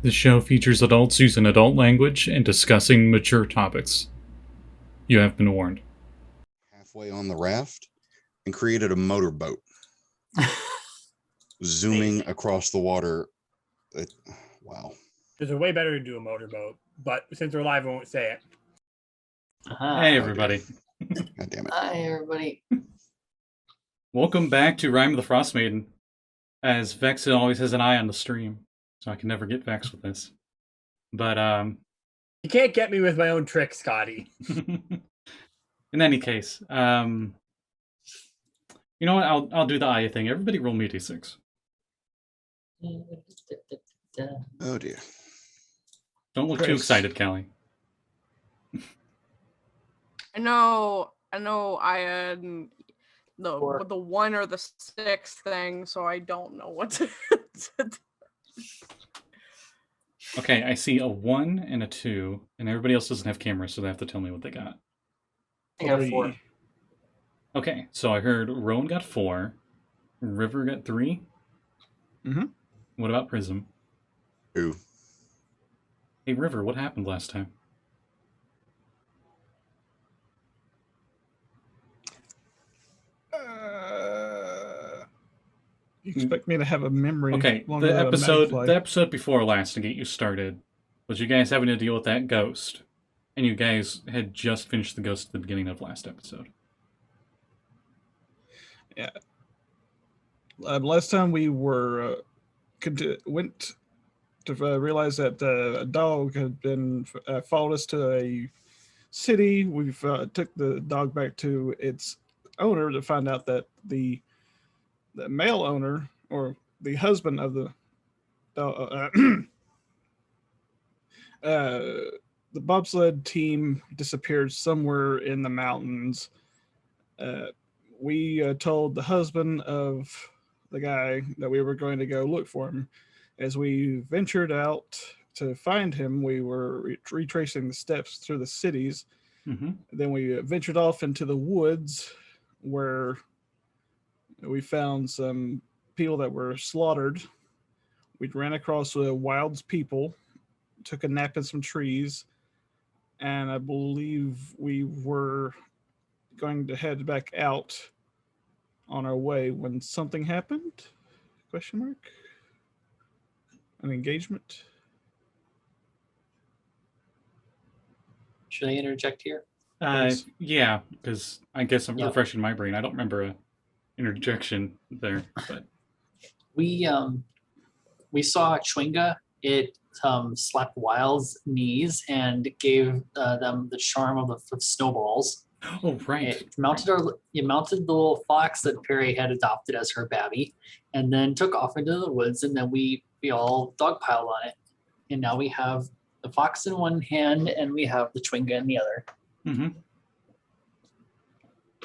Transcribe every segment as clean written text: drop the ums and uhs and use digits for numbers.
The show features adults using adult language and discussing mature topics. You have been warned. Halfway on the raft and created a motorboat. Zooming across the water. Wow. There's a way better to do a motorboat, but since we're live, I won't say it. Hey, everybody. God damn it. Hi, everybody. Welcome back to Rime of the Frostmaiden. As Vex always has an eye on the stream, so I can never get vexed with this. But, You can't get me with my own trick, Scotty. in any case, you know what? I'll do the eye thing. Everybody roll me a d6. Oh, dear. Don't look too excited, Callie. I know I had the 1 or the 6 thing, so I don't know what to do. Okay, I see a 1 and a 2, and everybody else doesn't have cameras, so they have to tell me what they got. I got a 4. Okay, so I heard Rowan got 4, River got 3. Mm-hmm. What about Prism? 2. Hey, River, what happened last time? You expect me to have a memory? Okay, longer the than a episode before last to get you started was you guys having to deal with that ghost, and you guys had just finished the ghost at the beginning of last episode. Yeah. Last time we were went to realize that a dog had been followed us to a city. We've took the dog back to its owner to find out that the male owner, or the husband of the the bobsled team, disappeared somewhere in the mountains. We told the husband of the guy that we were going to go look for him. As we ventured out to find him, we were retracing the steps through the cities. Mm-hmm. Then we ventured off into the woods, where we found some people that were slaughtered. We ran across Wild's people, took a nap in some trees, and I believe we were going to head back out on our way when something happened? Question mark? An engagement? Should I interject here? Yes. Yeah, because I guess I'm refreshing my brain. I don't remember a interjection there, but We saw Chwinga. It slapped Wild's knees and gave them the charm of the snowballs. oh right. It mounted the little fox that Perry had adopted as her babby, and then took off into the woods. And then we all dogpiled on it, and now we have the fox in one hand and we have the Chwinga in the other. Mm-hmm.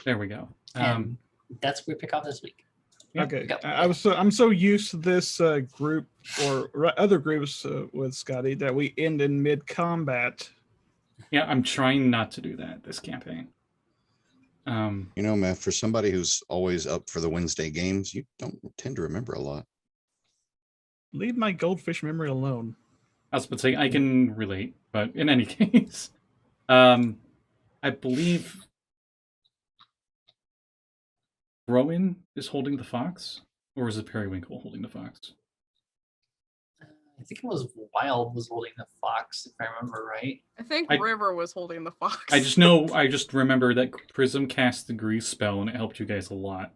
There we go. And that's what we pick up this week. Yeah. Okay, I'm so used to this group or other groups with Scotty that we end in mid-combat. Yeah, I'm trying not to do that this campaign. You know, Matt, for somebody who's always up for the Wednesday games, you don't tend to remember a lot. Leave my goldfish memory alone. I was about to say I can relate, but in any case, I believe Rowan is holding the fox, or is it Periwinkle holding the fox? I think it was Wild was holding the fox, if I remember right. I think River was holding the fox. I just remember that Prism cast the grease spell and it helped you guys a lot.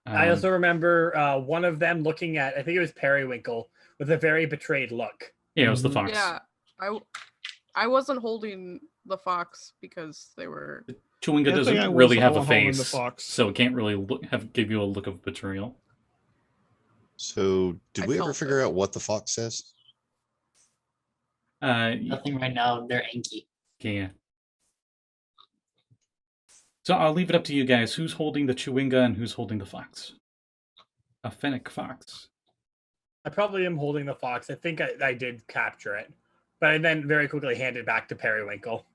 I also remember one of them looking at, I think it was Periwinkle, with a very betrayed look. Yeah, it was the fox. Yeah, I wasn't holding the fox because they were... Chewinga doesn't really have a face, so it can't really give you a look of betrayal. So, did we ever figure out what the fox says? Nothing right now. They're Anki. Yeah. So I'll leave it up to you guys. Who's holding the Chewinga and who's holding the fox? A fennec fox. I probably am holding the fox. I think I did capture it, but I then very quickly handed back to Periwinkle.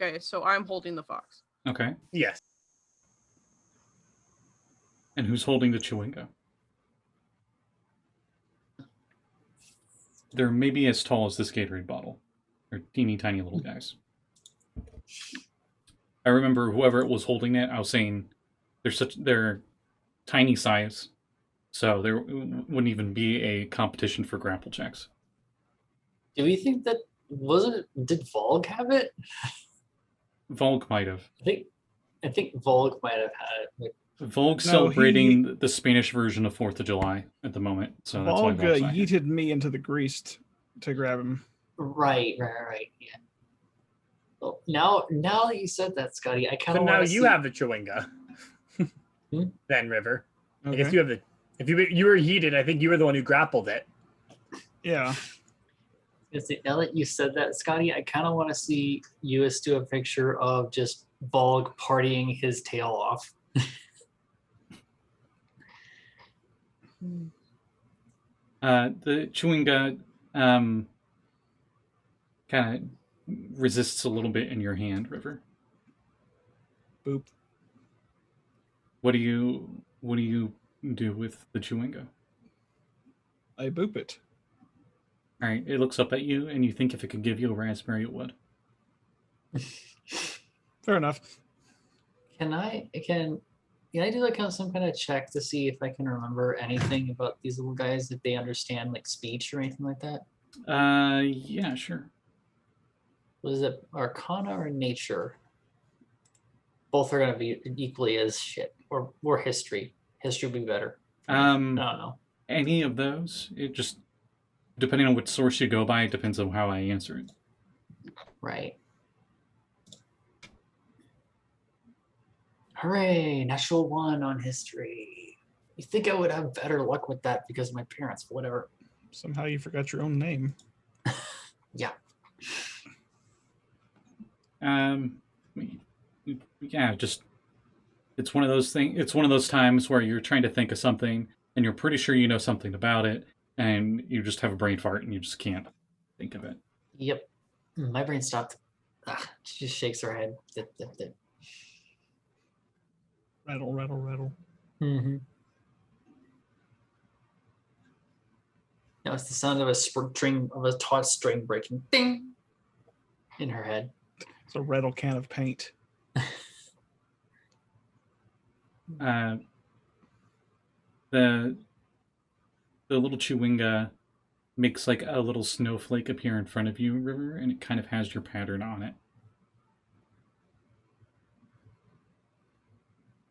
Okay, so I'm holding the fox. Okay. Yes. And who's holding the Chewinga? they're maybe as tall as this Gatorade bottle. They're teeny tiny little guys. I remember whoever was holding it, I was saying they're tiny size, so there wouldn't even be a competition for grapple checks. Do we think that did Valgg have it? Valgg might have. I think Valgg might have had it. Valgg's No, celebrating the Spanish version of 4th of July at the moment, so that's why Valgg Valgg's not here. yeeted me into the grease to grab him. Right. Yeah. Well, now that you said that, Scotty, I kind So of now want to you have the Chewinga. Then River. I guess Okay. you have the. If you were heated, I think you were the one who grappled it. Yeah. Now that you said that, Scotty, I kind of want to see Lluis do a picture of just Valgg partying his tail off. The Chewinga kind of resists a little bit in your hand, River. Boop. What do you do with the Chewinga? I boop it. All right, it looks up at you, and you think if it could give you a raspberry, it would. Fair enough. Can I do like some kind of check to see if I can remember anything about these little guys, if they understand like speech or anything like that? Yeah, sure. Was it Arcana or Nature? Both are gonna be equally as shit, or History. History would be better. I don't know. Any of those. It just, depending on which source you go by, it depends on how I answer it. Right. Hooray! Natural 1 on History. You think I would have better luck with that because of my parents, but whatever. Somehow you forgot your own name. Yeah. Yeah, just it's one of those things. It's one of those times where you're trying to think of something and you're pretty sure you know something about it, and you just have a brain fart and you just can't think of it. Yep. My brain stopped. She just shakes her head. Rattle, rattle, rattle. Mm-hmm. Now it's the sound of a taut string breaking, ding, in her head. It's a rattle can of paint. The little Chewinga makes like a little snowflake appear in front of you, River, and it kind of has your pattern on it.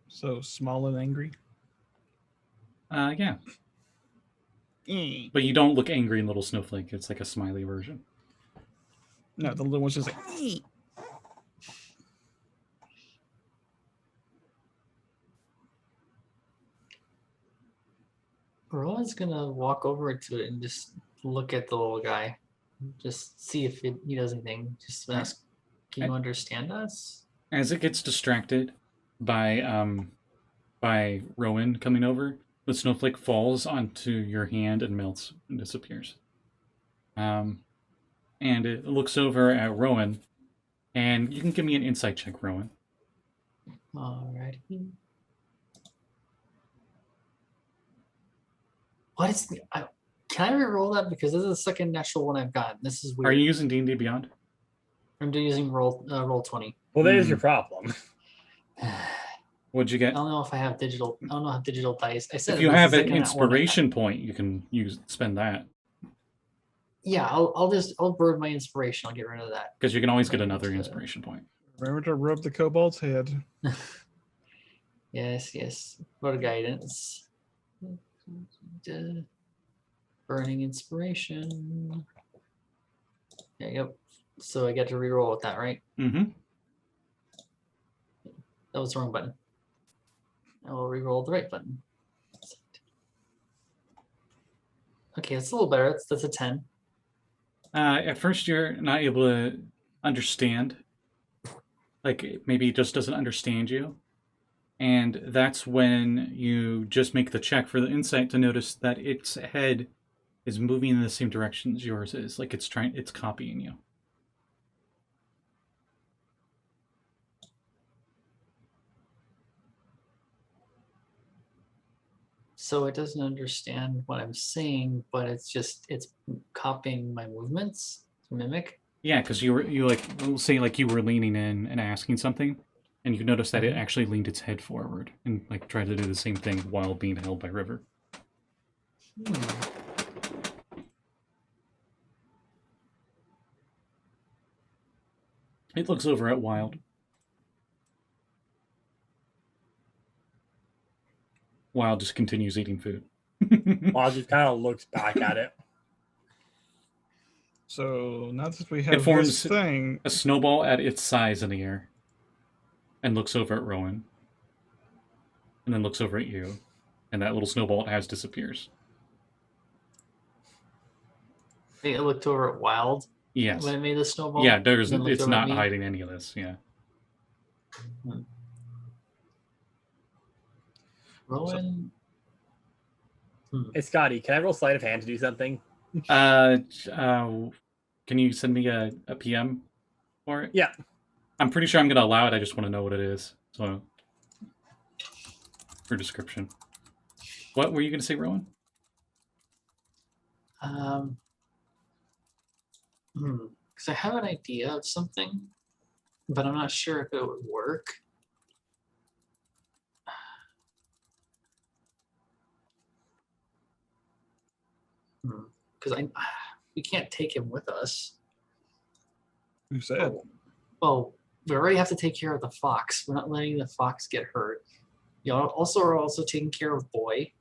So small and angry. Yeah. But you don't look angry in Little Snowflake. It's like a smiley version. No, the little one's just like. Rowan's gonna walk over to it and just look at the little guy. Just see if he does anything. Just ask, can you understand us? As it gets distracted by Rowan coming over, the snowflake falls onto your hand and melts and disappears. And it looks over at Rowan, and you can give me an insight check, Rowan. Alrighty. What is can I re-roll that, because this is the second natural one I've gotten. This is weird. Are you using D&D Beyond? I'm using roll 20. Well, there's your problem. What'd you I get? don't know if I have digital. I don't know how digital dice. I said If you this is have the an second one I've gotten. inspiration point, you can spend that. Yeah, I'll burn my inspiration. I'll get rid of that. Because you can always get another inspiration point. Remember to rub the kobold's head. Yes. What a guidance. Burning inspiration. There you go. So I get to reroll with that, right? Mm-hmm. That was the wrong button. I will reroll the right button. Okay, it's a little better. That's a 10. At first, you're not able to understand. Like, maybe it just doesn't understand you. And that's when you just make the check for the insight to notice that its head is moving in the same direction as yours is. Like, it's copying you. So it doesn't understand what I'm saying, but it's copying my movements to mimic. Yeah, because you like, we'll say like you were leaning in and asking something, and you notice that it actually leaned its head forward and like tried to do the same thing while being held by River. It looks over at Wild. Wild just continues eating food. Wild just kind of looks back at it. So now that we have forms this thing, a snowball at its size in the air, and looks over at Rowan, and then looks over at you, and that little snowball it has disappears. It looked over at Wild. Yes. When it made the snowball. Yeah, it's not hiding any of this. Yeah. Rowan. Hey Scotty, can I roll sleight of hand to do something? Can you send me a PM for it? Yeah. I'm pretty sure I'm gonna allow it. I just want to know what it is. So for description. What were you gonna say, Rowan? Because I have an idea of something, but I'm not sure if it would work. Because we can't take him with us. who said? Well, we already have to take care of the fox. We're not letting the fox get hurt. You know, also are also taking care of Boy,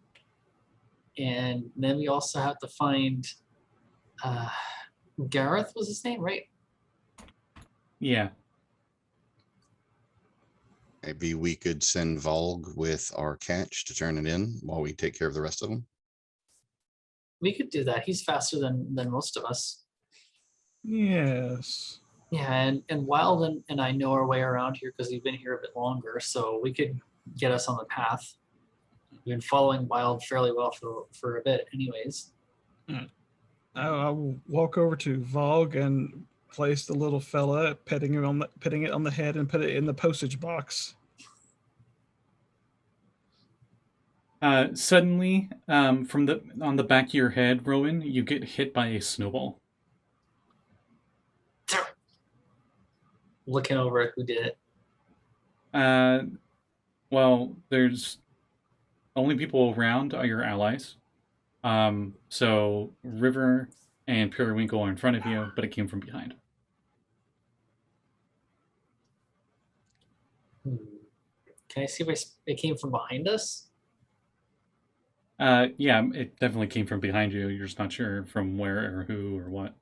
and then we also have to find Gareth was his name, right? Yeah. Maybe we could send Valgg with our catch to turn it in while we take care of the rest of them. We could do that. He's faster than most of us. Yes. Yeah, and Wild and I know our way around here because we've been here a bit longer, so we could get us on the path. We've been following Wild fairly well for a bit anyways. I will walk over to Valgg and place the little fella, petting it on the head, and put it in the postage box. Suddenly, on the back of your head, Rowan, you get hit by a snowball. Looking over at who did it. Well, there's only people around are your allies. So River and Periwinkle are in front of you, but it came from behind. Can I see if it came from behind us? Yeah, it definitely came from behind you. You're just not sure from where or who or what.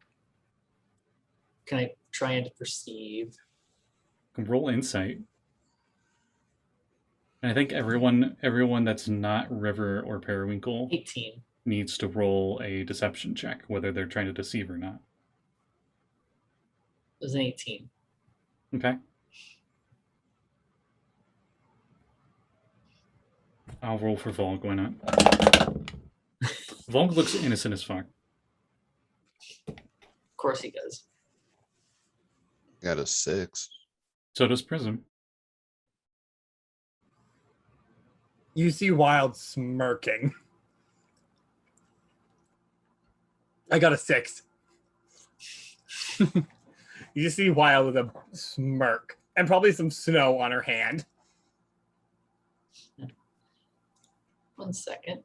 Can I try and perceive? Roll insight. And I think everyone that's not River or Periwinkle 18. needs to roll a deception check, whether they're trying to deceive or not. It was an 18. Okay. I'll roll for Valgg, why not? Valgg looks innocent as fuck. Of course he does. Got a 6. So does Prism. You see Wild smirking. I got a 6. You just see Wild with a smirk and probably some snow on her hand. 1 second.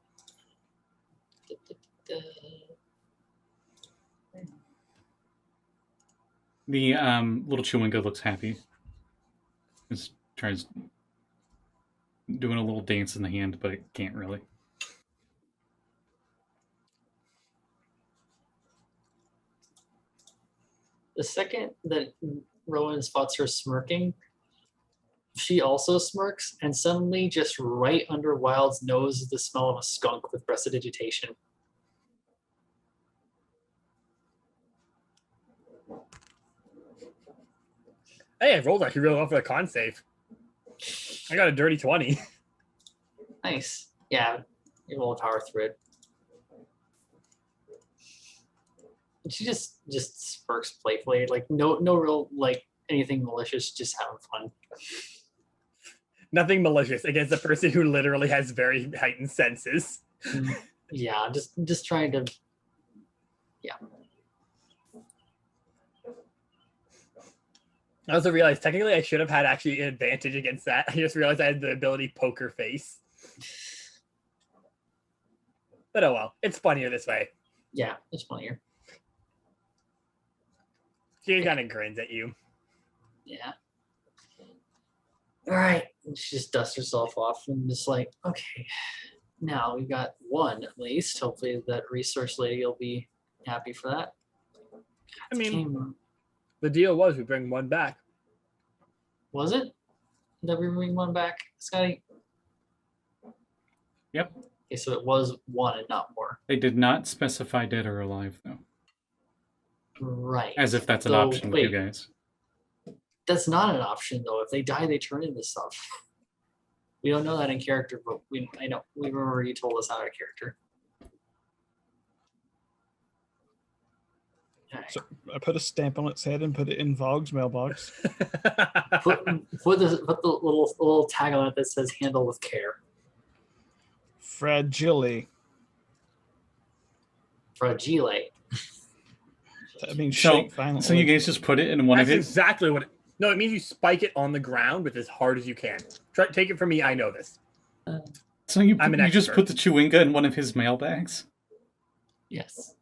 The little Chewinga looks happy. Just tries doing a little dance in the hand, but it can't really. The second that Rowan spots her smirking, she also smirks, and suddenly, just right under Wild's nose, is the smell of a skunk with prestidigitation. Hey, I rolled actually really well for the con save. I got a dirty 20. Nice. Yeah, you roll power through it. And she just smirks playfully, like no real like anything malicious, just having fun. Nothing malicious against a person who literally has very heightened senses. Yeah, just trying to. Yeah. I also realized technically I should have had actually an advantage against that. I just realized I had the ability Poker Face. But oh well, it's funnier this way. Yeah, it's funnier. She kind of grins at you. Yeah. All right. And she just dusts herself off and just like, okay, now we got one at least. Hopefully that resource lady will be happy for that. I mean, the deal was we bring one back. Was it? Did we bring one back, Scotty? Yep. Okay, so it was one and not more. They did not specify dead or alive, though. Right. As if that's an So, option with you wait. guys. That's not an option though. If they die, they turn into stuff. We don't know that in character, but I know we remember you told us out of character. Alright. So I put a stamp on its head and put it in Valgg's mailbox. Put the little tag on it that says "Handle with care." Fragile. Fragile. I mean, So, shake violently. so you guys just put it in one That's of his. exactly what. No, it means you spike it on the ground with as hard as you can. Take it from me. I know this. So you I'm an just expert. put the chewinga in one of his mailbags. Yes.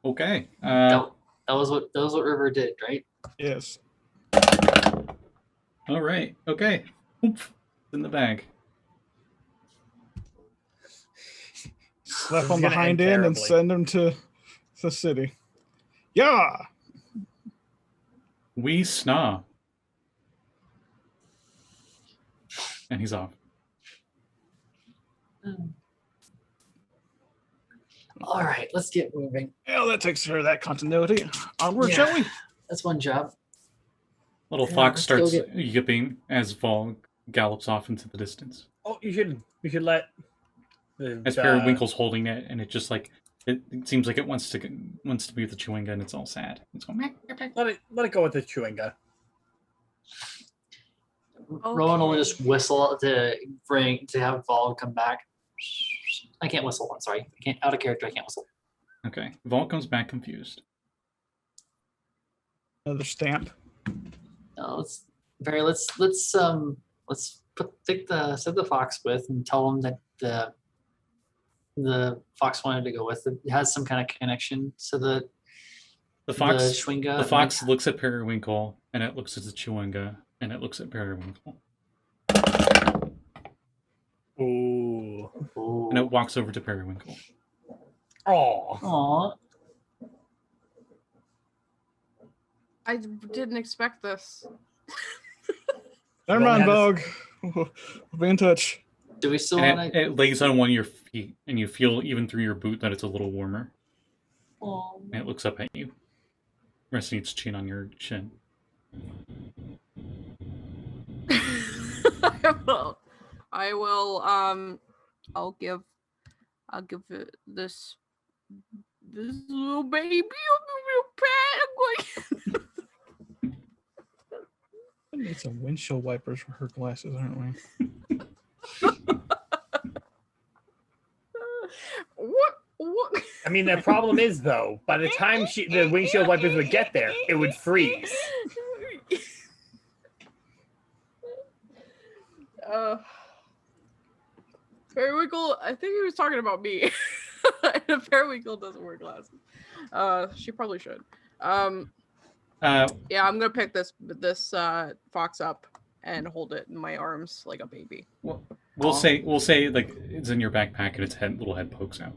Okay. That was what River did, right? Yes. All right. Okay. Oop, in the bag. Slap This on is the gonna hind end end and terribly. send him to the city. Yeah. We sna. And he's off. All right, let's get moving. Well, that takes care of that continuity. Onward, Yeah. shall we? That's one job. Little Yeah, fox let's go starts yipping as Valgg gallops off into the distance. Oh, you should let As Periwinkle's holding it, and it just like it seems like it wants to be with the chewinga, and it's all sad. It's going, "Meh, meh, meh." let it go with the chewinga. Rowan will Okay. just whistle to have Valgg come back. I can't whistle. I'm sorry. I can't out of character. I can't whistle. Okay. Valgg comes back confused. Another stamp. No, let's set the fox with and tell him that the fox wanted to go with it has some kind of connection to the The chewinga. The fox looks at Periwinkle, and it looks at the chewinga, and it looks at Periwinkle, Ooh. and it walks over to Periwinkle. Oh. Aw. I didn't expect this. Never Rowan mind, had Valgg. We'll be in touch. Do we still want And to? it lays on one of your feet, and you feel even through your boot that it's a little warmer. And it looks up at you, resting its chin on your chin. I will I'll give it this little baby a little pet. We need some windshield wipers for her glasses, aren't we? What? I mean, the problem is though, by the time the windshield wipers would get there, it would freeze. Periwinkle, I think he was talking about me. Periwinkle doesn't wear glasses. She probably should. Yeah, I'm gonna pick this fox up and hold it in my arms like a baby. We'll say like it's in your backpack, and its little head pokes out.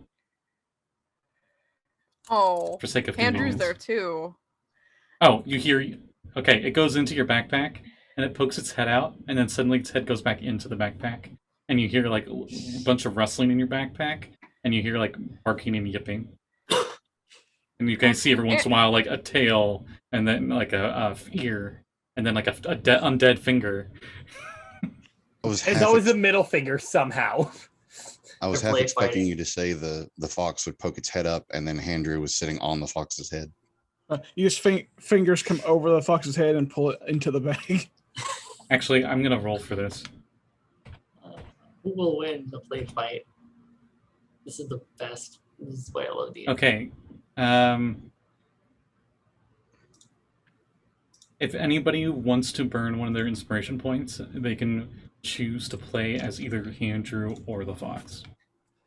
Oh, For sake of Andrew's convenience. there too. Oh, you hear? Okay, it goes into your backpack, and it pokes its head out, and then suddenly its head goes back into the backpack, and you hear like a bunch of rustling in your backpack, and you hear like barking and yipping, and you guys see every once in a while like a tail, and then like a ear, and then like a undead finger. It's always the middle finger somehow. I was They're half play expecting fighting. you to say the fox would poke its head up, and then Andrew was sitting on the fox's head. You just fingers come over the fox's head and pull it into the bag. Actually, I'm gonna roll for this. Who will win the play fight? This is the best. This is why I love D&D. Okay. If anybody wants to burn one of their inspiration points, they can choose to play as either Andrew or the fox.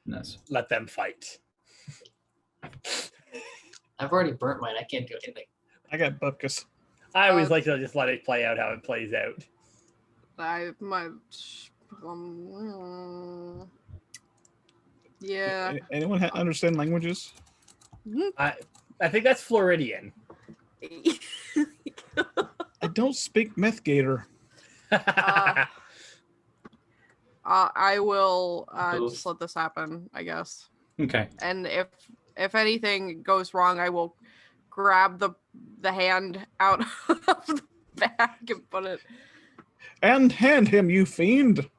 Yes. Let them fight. I've already burnt mine. I can't do anything. I got Bupkus. I always like to just let it play out how it plays out. Yeah. Anyone understand languages? I think that's Floridian. I don't speak Myth Gator. I will Both. just let this happen, I guess. Okay. And if anything goes wrong, I will grab the hand out of the bag and put it. And hand him, you fiend!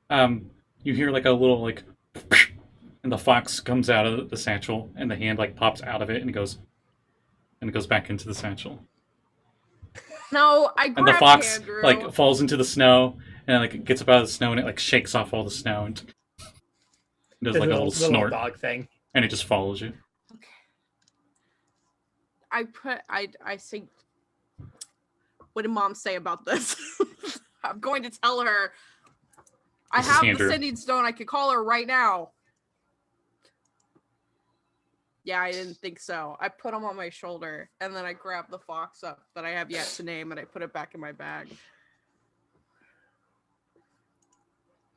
You hear like a little like, and the fox comes out of the satchel, and the hand like pops out of it, and it goes back into the satchel. No, I And grabbed the fox Andrew. like falls into the snow, and like gets up out of the snow, and it like shakes off all the snow and does like a little snort, dog thing. and it just follows you. I say, what did Mom say about this? I'm going to tell her. I This is have the Andrew. sending stone. I could call her right now. Yeah, I didn't think so. I put him on my shoulder, and then I grab the fox up that I have yet to name, and I put it back in my bag.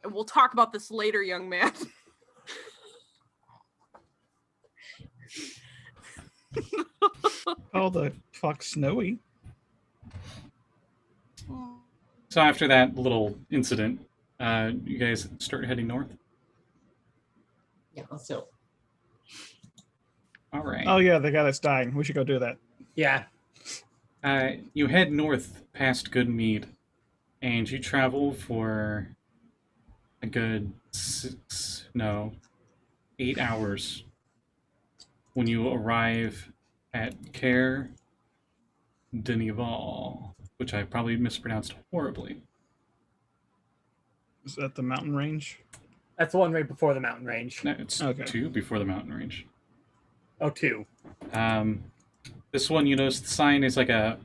And we'll talk about this later, young man. Oh, the fox Snowy. So after that little incident, you guys start heading north. Yeah, let's go. All right. Oh yeah, the guy that's dying. We should go do that. Yeah. You head north past Goodmead, and you travel for a good 8 hours when you arrive at Cairn Denival, which I probably mispronounced horribly. Is that the mountain range? That's the one right before the mountain range. No, it's Okay. 2 before the mountain range. Oh, 2. This one, you notice the sign is like a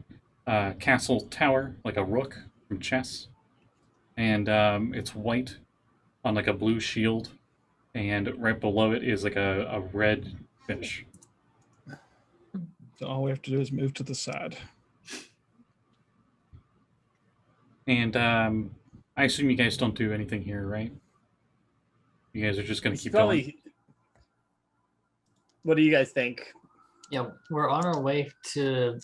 castle tower, like a rook from chess, and it's white on like a blue shield, and right below it is like a red fish. So all we have to do is move to the side. And I assume you guys don't do anything here, right? You guys are just going to keep going. What do you guys think? Yeah, we're on our way to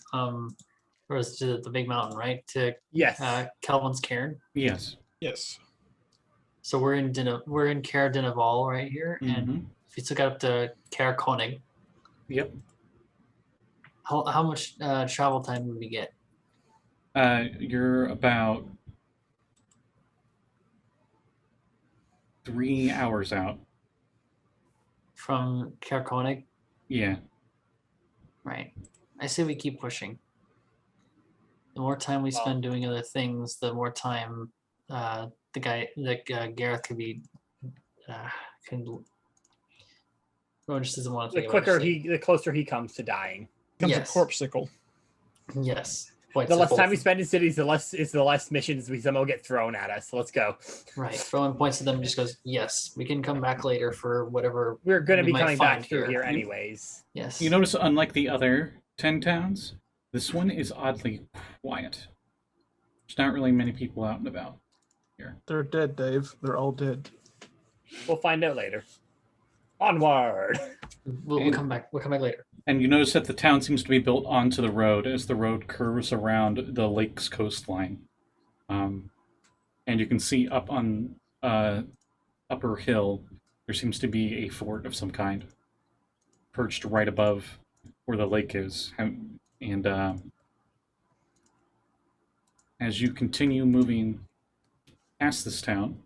to the big mountain, right? To Yes. Kelvin's Cairn. Yes. Yes. So we're in Cairn Denival right here, and Mhm. if you took out to Cairn Konig, Yep. how much travel time would we get? You're about 3 hours out. From Cairn Konig? Yeah. Right. I say we keep pushing. The more time we spend doing other things, the more time Gareth could be Rowan just doesn't want to The think about it. the closer he comes to dying. Comes Yes. a corpsicle. Yes. Points The to less time both. we spend in cities, the less missions we somehow get thrown at us. Let's go. Right. Rowan points to them and just goes, yes, we can come back later for whatever. We're going to we be might coming back find through here anyways. Yes. You notice, unlike the other 10 towns, this one is oddly quiet. There's not really many people out and about here. They're dead, Dave. They're all dead. We'll find out later. Onward. We'll come back. We'll come back later. And you notice that the town seems to be built onto the road as the road curves around the lake's coastline. And you can see up on Upper Hill, there seems to be a fort of some kind, perched right above where the lake is. And as you continue moving past this town,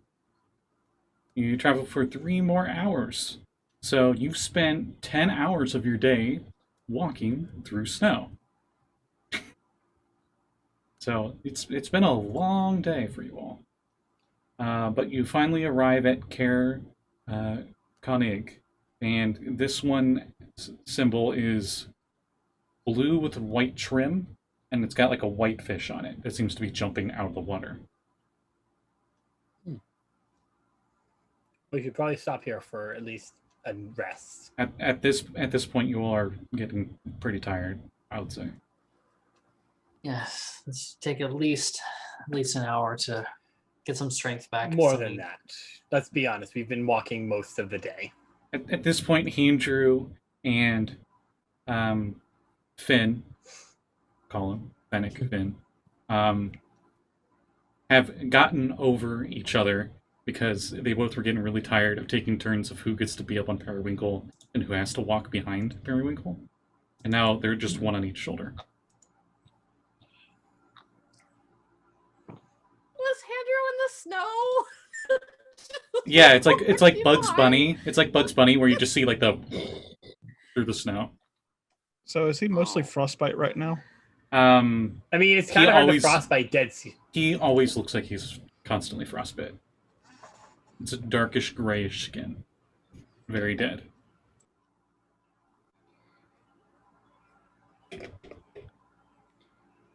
you travel for 3 more hours. So you've spent 10 hours of your day walking through snow. So it's been a long day for you all. But you finally arrive at Cairn Konig, and this one symbol is blue with white trim, and it's got like a white fish on it that seems to be jumping out of the water. We should probably stop here for at least a rest. At this point, you all are getting pretty tired, I would say. Yes, let's take at least an hour to get some strength back. More than that. Let's be honest. We've been walking most of the day. At this point, Drew, and Finn, call him Fennec Finn, have gotten over each other because they both were getting really tired of taking turns of who gets to be up on Periwinkle and who has to walk behind Periwinkle. And now they're just one on each shoulder. Was Andrew in the snow? Yeah, it's like Bugs Bunny. It's like Bugs Bunny where you just see like the through the snow. So is he mostly frostbite right now? I mean, it's kind of hard to frostbite dead. He always looks like he's constantly frostbit. It's a darkish grayish skin. Very dead.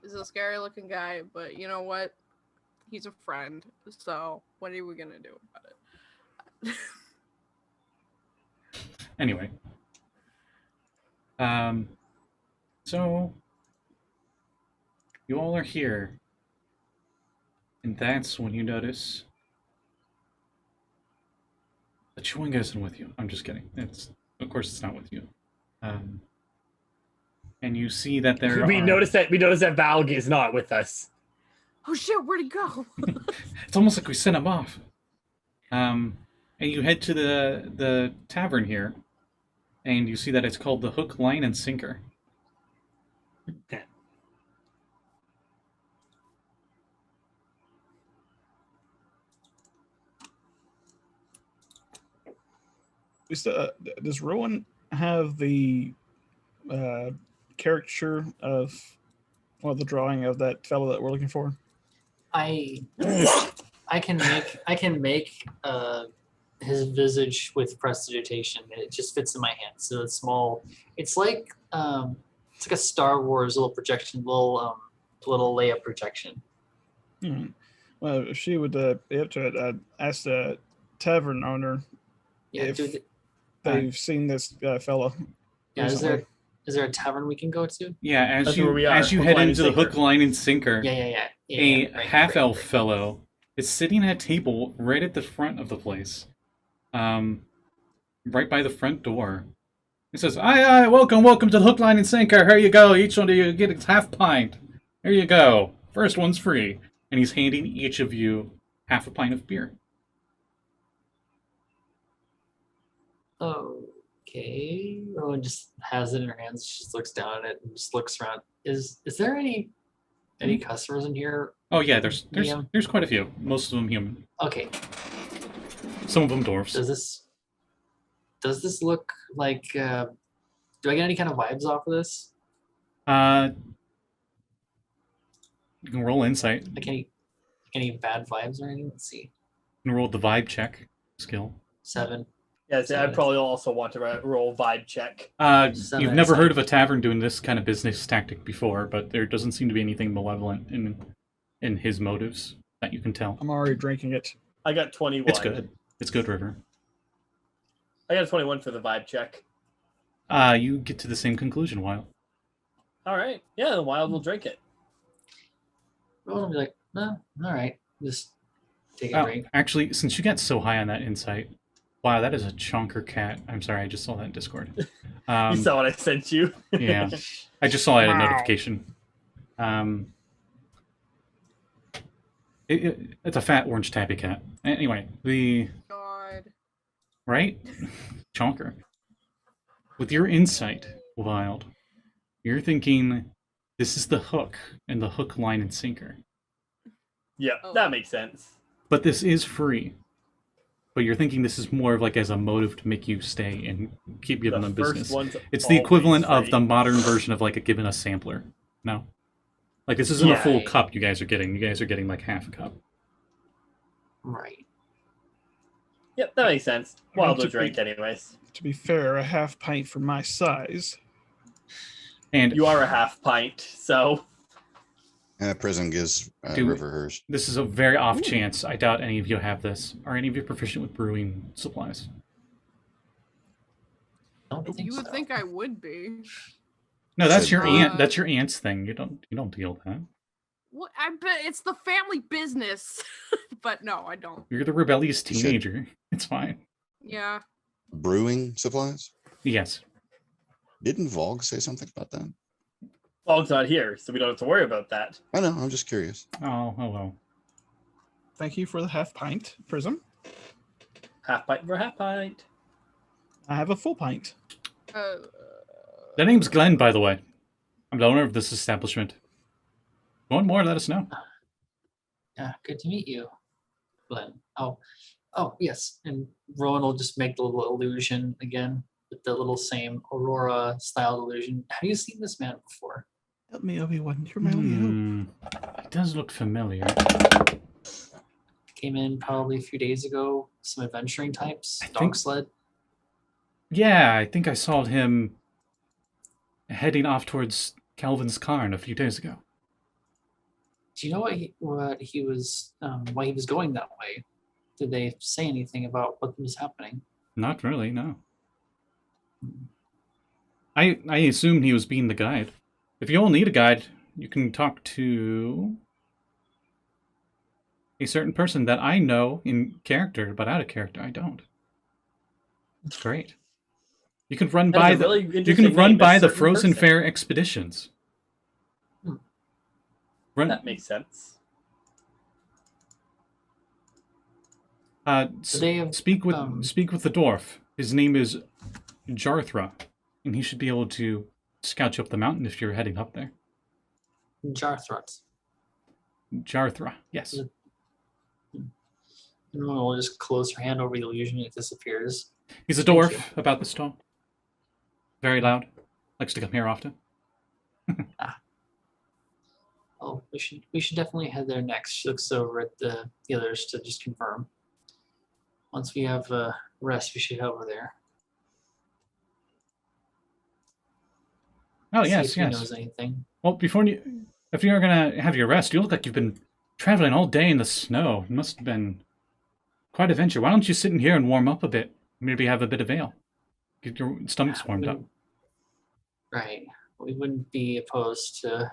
He's a scary looking guy, but you know what? He's a friend, so what are we gonna do about it? Anyway. So you all are here. And that's when you notice the chewing isn't with you. I'm just kidding. Of course it's not with you. And you see that we noticed that Valgg is not with us. Oh shit, where'd he go? It's almost like we sent him off. And you head to the tavern here, and you see that it's called the Hook, Line, and Sinker. Does Rowan have the caricature of the drawing of that fellow that we're looking for? I can make his visage with prestidigitation. It just fits in my hand. So it's small. It's like a Star Wars little projection, little Leia projection. Hmm. Well, if she would be able to ask the tavern owner if they've seen this fellow. Yeah, recently. is there a tavern we can go to? Yeah, as That's you where we are. as you Hook, head line, into the and sinker. Hook, Line, and Sinker, Yeah, right, half-elf right. fellow is sitting at a table right at the front of the place, right by the front door. He says, "Aye, welcome to the Hook, Line, and Sinker. Here you go. Each one of you get a half pint. Here you go. First one's free." And he's handing each of you half a pint of beer. Okay. Rowan just has it in her hands. She just looks down at it and just looks around. Is there any customers in here? Oh yeah, there's Yeah. quite a few. Most of them human. Okay. Some of them dwarves. Does this look like? Do I get any kind of vibes off of this? You can roll insight. Like any bad vibes or anything? Let's see. You can roll the vibe check skill. 7. Yes, I'd probably also want to roll vibe check. Seven You've never insight. heard of a tavern doing this kind of business tactic before, but there doesn't seem to be anything malevolent in his motives that you can tell. I'm already drinking it. I got 21. It's good. It's good, River. I got a 21 for the vibe check. You get to the same conclusion, Wild. All right. Yeah, the wild will drink it. Rowan will be like, no, all right, just take a drink. Actually, since you got so high on that insight, wow, that is a chonker cat. I'm sorry, I just saw that in Discord. You saw what I sent you. Yeah, I just saw it in a Wow. notification. It's a fat orange tabby cat. Anyway, God. right? Chonker. With your insight, Wild, you're thinking this is the hook and the Hook, Line, and Sinker. Yeah, Oh. that makes sense. But this is free. But you're thinking this is more of like as a motive to make you stay and keep giving them business. It's the equivalent of the modern version of like giving a sampler. No? Like this isn't a full Yeah. cup you guys are getting. You guys are getting like half a cup. Right. Yep, that makes sense. Well, Wild to to drink, anyways. To be fair, a half pint for my size. And You are a half pint, so Prism gives Do- River hers. this is a very off chance. I doubt any of you have this. Are any of you proficient with brewing supplies? I don't think You would so. think I would be. No, that's Said your brewing. aunt. That's your aunt's thing. You don't deal with that. What? I bet it's the family business. But no, I don't. You're the rebellious You said- teenager. It's fine. Yeah. Brewing supplies? Yes. Didn't Valgg say something about that? Valgg's not here, so we don't have to worry about that. I know, I'm just curious. Oh well. Thank you for the half pint, Prism. Half pint for half pint. I have a full pint. The name's Glenn, by the way. I'm the owner of this establishment. If you want more, let us know. Yeah, good to meet you, Glenn. Oh, yes. And Rowan will just make the little illusion again with the little same Aurora style illusion. Have you seen this man before? Help me, Obi-Wan. You're my only hope. It does look familiar. Came in probably a few days ago. Some adventuring types. I Dog think- sled. Yeah, I think I saw him heading off towards Kelvin's Cairn a few days ago. Do you know what he was why he was going that way? Did they say anything about what was happening? Not really, no. I assumed he was being the guide. If you all need a guide, you can talk to a certain person that I know in character, but out of character I don't. That's great. You can run That by is a really you interesting can run name, a by the certain Frozen person. Fair expeditions. Run. That makes sense. So they have Speak with the dwarf. His name is Jarthra, and he should be able to scout you up the mountain if you're heading up there. Jarthrut. Jarthra, yes. And Rowan will just close her hand over the illusion. It disappears. He's a Thank dwarf you. about this tall. Very loud. Likes to come here often. Oh, we should definitely head there next. She looks over at the others to just confirm. Once we have rest, we should head over there. Oh See yes, if he yes. knows anything. Well, if you're gonna have your rest, you look like you've been traveling all day in the snow. It must have been quite a venture. Why don't you sit in here and warm up a bit? Maybe have a bit of ale. Get your stomachs warmed up. Right. We wouldn't be opposed to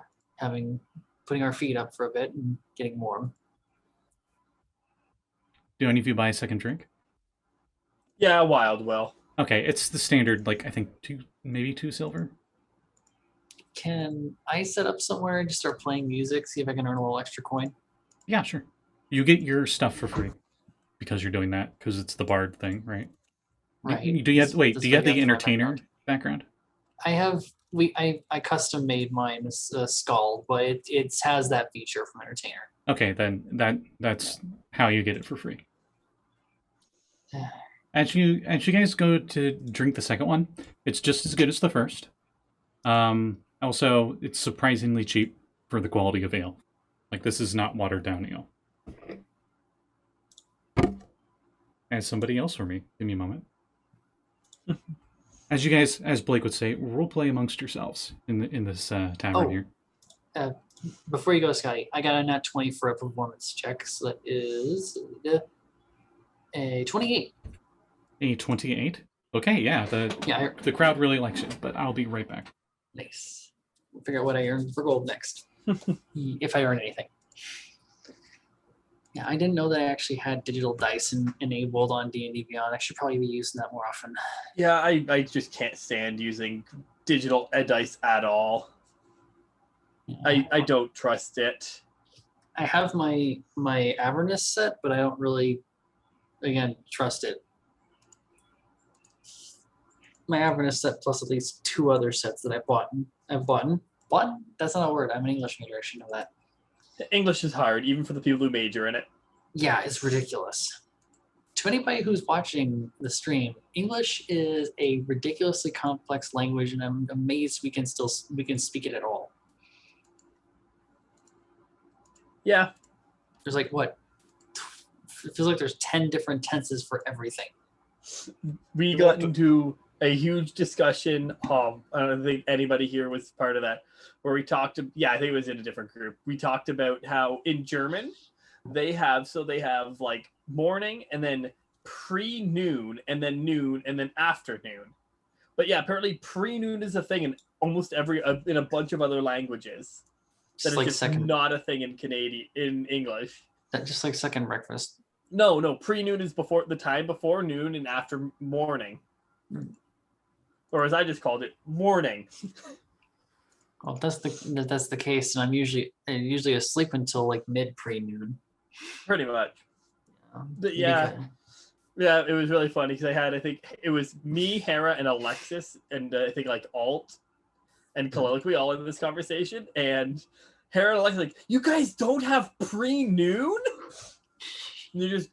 putting our feet up for a bit and getting warm. Do any of you buy a second drink? Yeah, wild will. Okay, it's the standard, I think maybe 2 silver. Can I set up somewhere and just start playing music, see if I can earn a little extra coin? Yeah, sure. You get your stuff for free because you're doing that because it's the bard thing, right? Right. Do you have That's what the I got for my entertainer background? I have I custom made mine as a skull, but it has that feature from Entertainer. Okay, then that's how you get it for free. As you guys go to drink the second one, it's just as good as the first. Also, it's surprisingly cheap for the quality of ale. This is not watered down ale. As somebody else for me, give me a moment. As you guys, as Blake would say, role play amongst yourselves in this tavern here. Before you go, Scotty, I got a nat 20 for a performance check, so that is a 28. A 28. Okay, yeah. The crowd really likes it, but I'll be right back. Nice. We'll figure out what I earn for gold next, if I earn anything. Yeah, I didn't know that I actually had digital dice enabled on D&D Beyond. I should probably be using that more often. Yeah, I just can't stand using digital dice at all. I don't trust it. I have my Avernus set, but I don't really, again, trust it. My Avernus set plus at least 2 other sets that I've bought. Bought? That's not a word. I'm an English major. I should know that. English is hard, even for the people who major in it. Yeah, it's ridiculous. To anybody who's watching the stream, English is a ridiculously complex language, and I'm amazed we can speak it at all. Yeah. There's it feels like there's 10 different tenses for everything. We got into a huge discussion. I don't think anybody here was part of that, where we talked. Yeah, I think it was in a different group. We talked about how in German they have like morning and then pre-noon and then noon and then afternoon. But yeah, apparently pre-noon is a thing in almost in a bunch of other languages. That is like just second, not a thing in English. that just like second breakfast. No, pre-noon is before the time before noon and after morning. Or as I just called it, morning. Well, that's the case, and I'm usually asleep until like mid pre-noon. Pretty much. But Because- yeah, it was really funny because I think it was me, Hera, and Alexis, and I think like Alt and Colloquy all in this conversation, and Hera and Alexis like, you guys don't have pre-noon? And they're just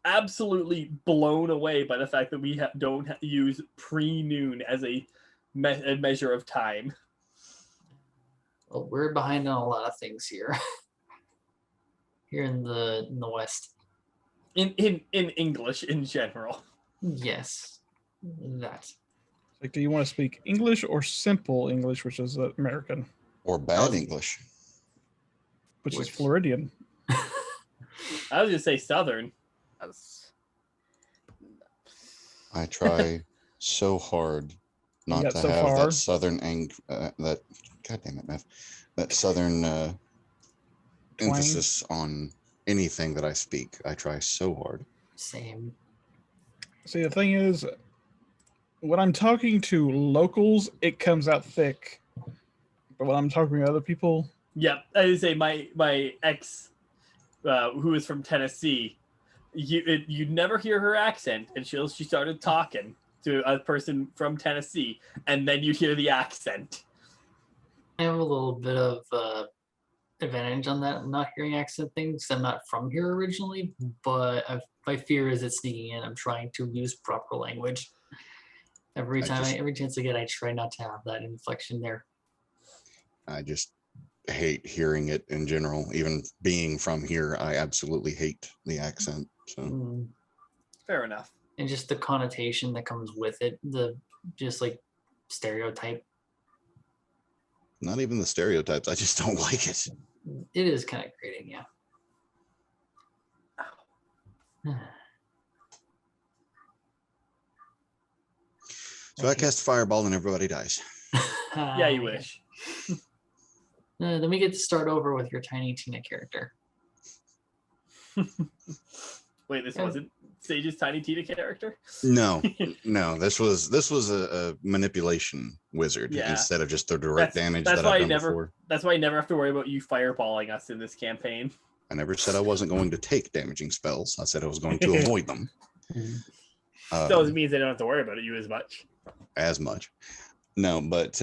absolutely blown away by the fact that we don't use pre-noon as a measure of time. Well, we're behind on a lot of things here. Here in the West. In English in general. Yes. That. Like, do you want to speak English or simple English, which is American, Or bad English. which is Which- Floridian? I was gonna say Southern. That's- I try so hard not got to so have far. that southern that God damn it, Meth. That southern emphasis on anything that I speak. I try so hard. Same. See, the thing is, when I'm talking to locals, it comes out thick. But when I'm talking to other people, Yep, I would say my ex, who is from Tennessee, you'd never hear her accent until she started talking to a person from Tennessee, and then you'd hear the accent. I have a little bit of advantage on that, not hearing accent things. I'm not from here originally, but my fear is it's sneaking in. I'm trying to use proper language. Every chance I get, I try not to have that inflection there. I just hate hearing it in general. Even being from here, I absolutely hate the accent. So Mm. Fair enough. And just the connotation that comes with it, the just like stereotype. not even the stereotypes. I just don't like it. It is kind of grating, yeah. So I cast fireball and everybody dies. Yeah, you wish. Then we get to start over with your Tiny Tina character. Wait, this Yeah. wasn't Sage's Tiny Tina character? No, no. This was a manipulation wizard Yeah. instead of just the direct damage that's that why I've I done never- before. That's why I never have to worry about you fireballing us in this campaign. I never said I wasn't going to take damaging spells. I said I was going to avoid them. So it means I don't have to worry about you as much. As much. No, but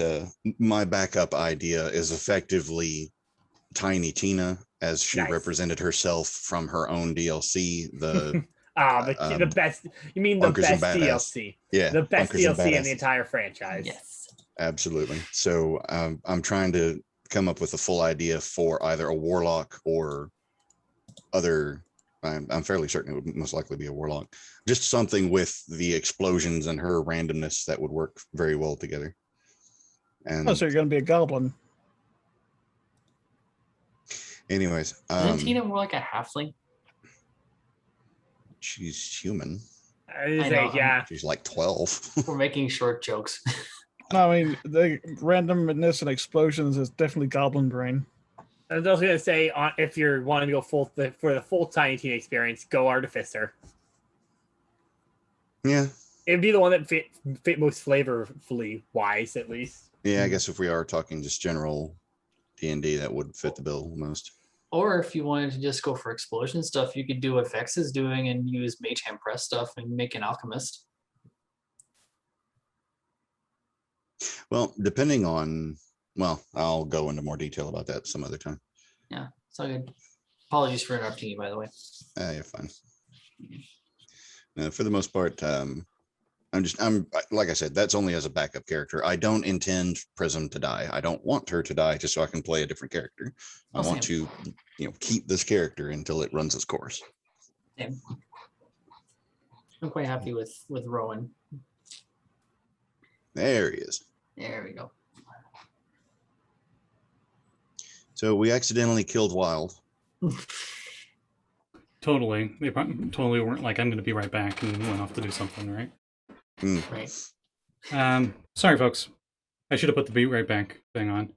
my backup idea is effectively Tiny Tina as she Nice. represented herself from her own DLC. The The best. You mean the Bunkers and best Badass. DLC? yeah, The best Bunkers and DLC in Badasses. the entire franchise. Yes. Absolutely. So I'm trying to come up with a full idea for either a warlock or other. I'm fairly certain it would most likely be a warlock. Just something with the explosions and her randomness that would work very well together. And oh, so you're going to be a goblin. anyways, Isn't Tina more like a halfling? she's human. I was I like, know, yeah. She's like 12. We're making short jokes. No, I mean, the randomness and explosions is definitely goblin brain. I was also gonna say, if you're wanting to go for the full Tiny Tina experience, go Artificer. Yeah. It'd be the one that fit most flavorfully wise, at least. Yeah, I guess if we are talking just general D&D, that would fit the bill most. Or if you wanted to just go for explosion stuff, you could do what Vex is doing and use Mage Hand Press stuff and make an alchemist. Well, depending on, well, I'll go into more detail about that some other time. Yeah, it's all good. Apologies for interrupting you, by the way. You're fine. For the most part, I'm like I said, that's only as a backup character. I don't intend Prism to die. I don't want her to die just so I can play a different character. I Oh, want same. to, keep this character until it runs its course. Same. I'm quite happy with Rowan. There he is. There we go. So we accidentally killed Wild. Totally. They totally weren't like, I'm going to be right back, and went off to do something, right? Right. Sorry, folks. I should have put the be right back thing on.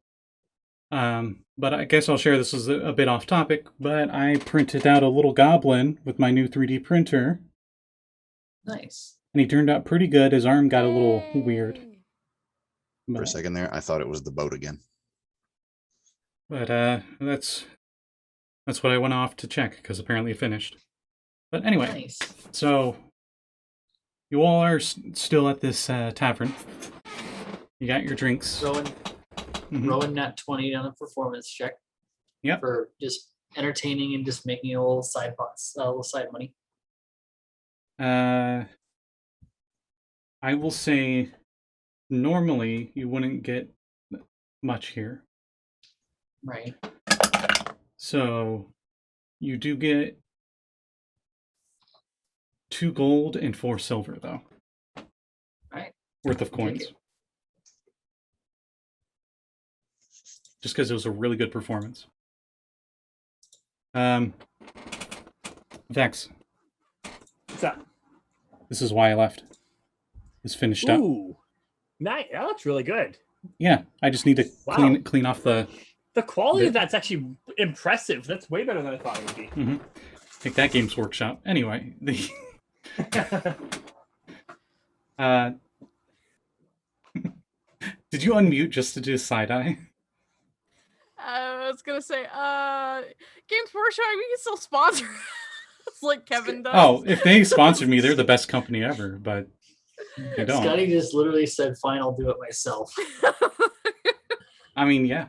But I guess I'll share this as a bit off topic, but I printed out a little goblin with my new 3D printer, Nice. and he turned out pretty good. His arm got a little weird. For a But, second there, I thought it was the boat again. but that's what I went off to check, because apparently it finished. But anyway, Nice. so you all are still at this tavern. You got your drinks. Rowan, Mhm. Rowan nat 20 on a performance check. Yep. For just entertaining and just making a little side box, a little side money. I will say, normally you wouldn't get much here. Right. So you do get 2 gold and 4 silver, though. Right. Worth of Take coins. it. Just because it was a really good performance. Vex, What's up? this is why I left. It's finished up. Ooh, nice. That looks really good. Yeah, I just need to Wow. clean off the... The quality The- of that's actually impressive. That's way better than I thought it would be. Take that Games Workshop. Anyway, the... Did you unmute just to do side-eye? I was gonna say, Games Workshop, we can still sponsor us like Kevin does. Oh, if they sponsored me, they're the best company ever, but they don't. Scotty just literally said, "Fine, I'll do it myself." I mean, yeah.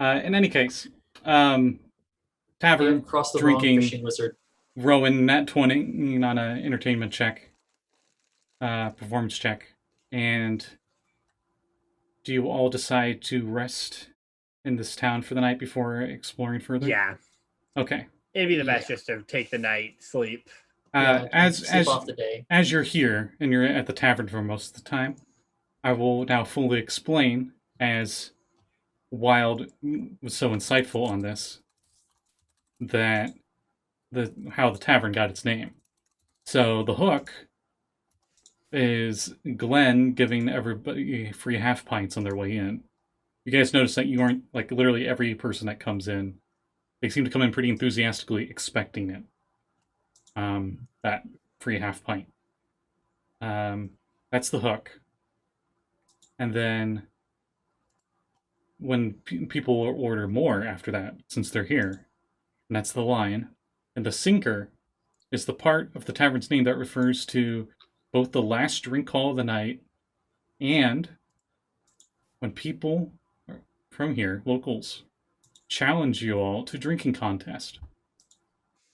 In any case, I've tavern, crossed the drinking, wrong fishing wizard. Rowan nat 20 on an entertainment check, performance check, and do you all decide to rest in this town for the night before exploring further? Yeah, Okay. it'd be the best just to take the night, sleep. Yeah, As sleep off the day. as you're here and you're at the tavern for most of the time, I will now fully explain, as Wild was so insightful on this, that how the tavern got its name. So the hook is Glenn giving everybody free half pints on their way in. You guys notice that you aren't, like, literally every person that comes in, they seem to come in pretty enthusiastically expecting it. That free half pint. That's the hook. And then when people order more after that, since they're here, and that's the line. And the sinker is the part of the tavern's name that refers to both the last drink call of the night and when people from here, locals, challenge you all to drinking contest.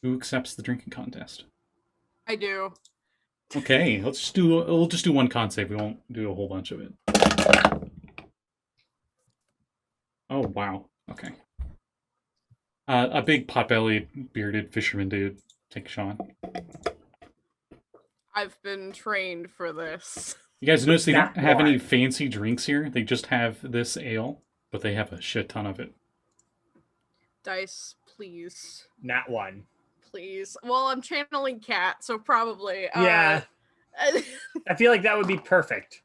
Who accepts the drinking contest? I do. Okay, we'll just do one con save. We won't do a whole bunch of it. Oh wow. Okay. A big pot-bellied, bearded fisherman dude. Take Sean. I've been trained for this. You guys notice they don't Not have any one. fancy drinks here? They just have this ale, but they have a shit ton of it. Dice, please. Not one. Please. Well, I'm channeling Cat, so probably. Yeah. I feel like that would be perfect.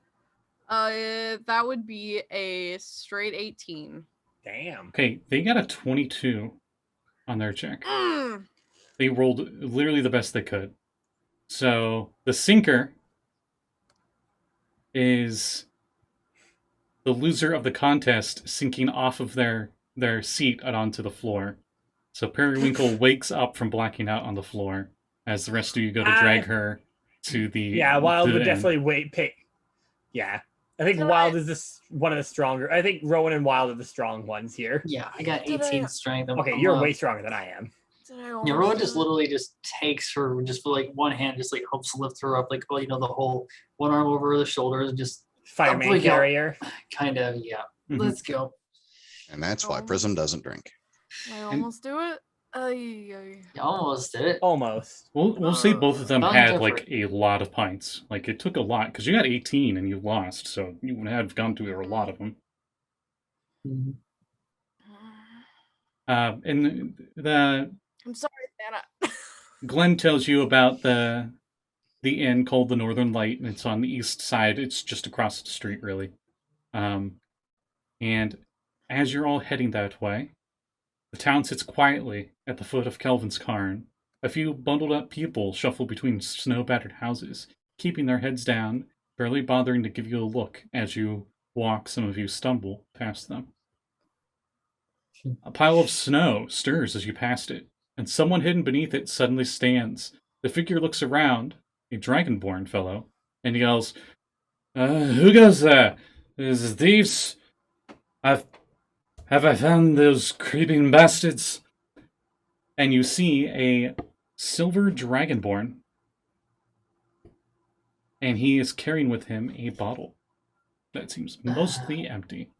That would be a straight 18. Damn. Okay, they got a 22 on their check. Mm. They rolled literally the best they could. So the sinker is the loser of the contest sinking off of their seat and onto the floor. So Periwinkle wakes up from blacking out on the floor as the rest of you go to drag her to the Yeah, Wild to the would end. definitely pick. Yeah. I think Did Wild I- is one of the stronger. I think Rowan and Wild are the strong ones here. Yeah, I got Did 18 I- strength. Okay, you're way stronger than I am. Did I Yeah, almost Rowan do just it? literally just takes her, just with like one hand, just like helps lift her up, like, oh, you know, the whole one arm over the shoulders, and just Fireman Hopefully, yeah. carrier. kind of, yeah. Mhm. Let's go. And that's why Oh. Prism doesn't drink. Did I almost do it? Ay. You almost did it. Almost. We'll say both of them Not had different. like a lot of pints. Like it took a lot because you got 18 and you lost, so you would have gone through a lot of them. Mhm. And the I'm sorry, Santa. Glenn tells you about the inn called the Northern Light, and it's on the east side. It's just across the street, really. And as you're all heading that way, the town sits quietly at the foot of Kelvin's Cairn. A few bundled up people shuffle between snow-battered houses, keeping their heads down, barely bothering to give you a look as you walk. Some of you stumble past them. A pile of snow stirs as you pass it, and someone hidden beneath it suddenly stands. The figure looks around, a dragonborn fellow, and yells, "Who goes there? Is it thieves? Have I found those creeping bastards?" And you see a silver dragonborn, and he is carrying with him a bottle that seems mostly empty.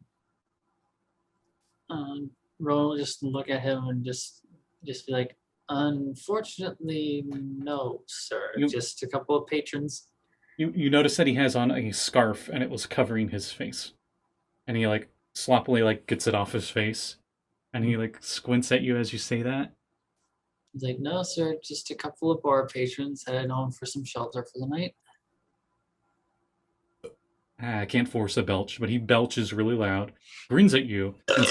Rowan will just look at him and just be like, "Unfortunately, no, sir. Just a couple of patrons." You notice that he has on a scarf, and it was covering his face. And he, like, sloppily, like, gets it off his face. And he, like, squints at you as you say that. He's like, "No, sir. Just a couple of bar patrons headed home for some shelter for the night." I can't force a belch, but he belches really loud, grins at you, and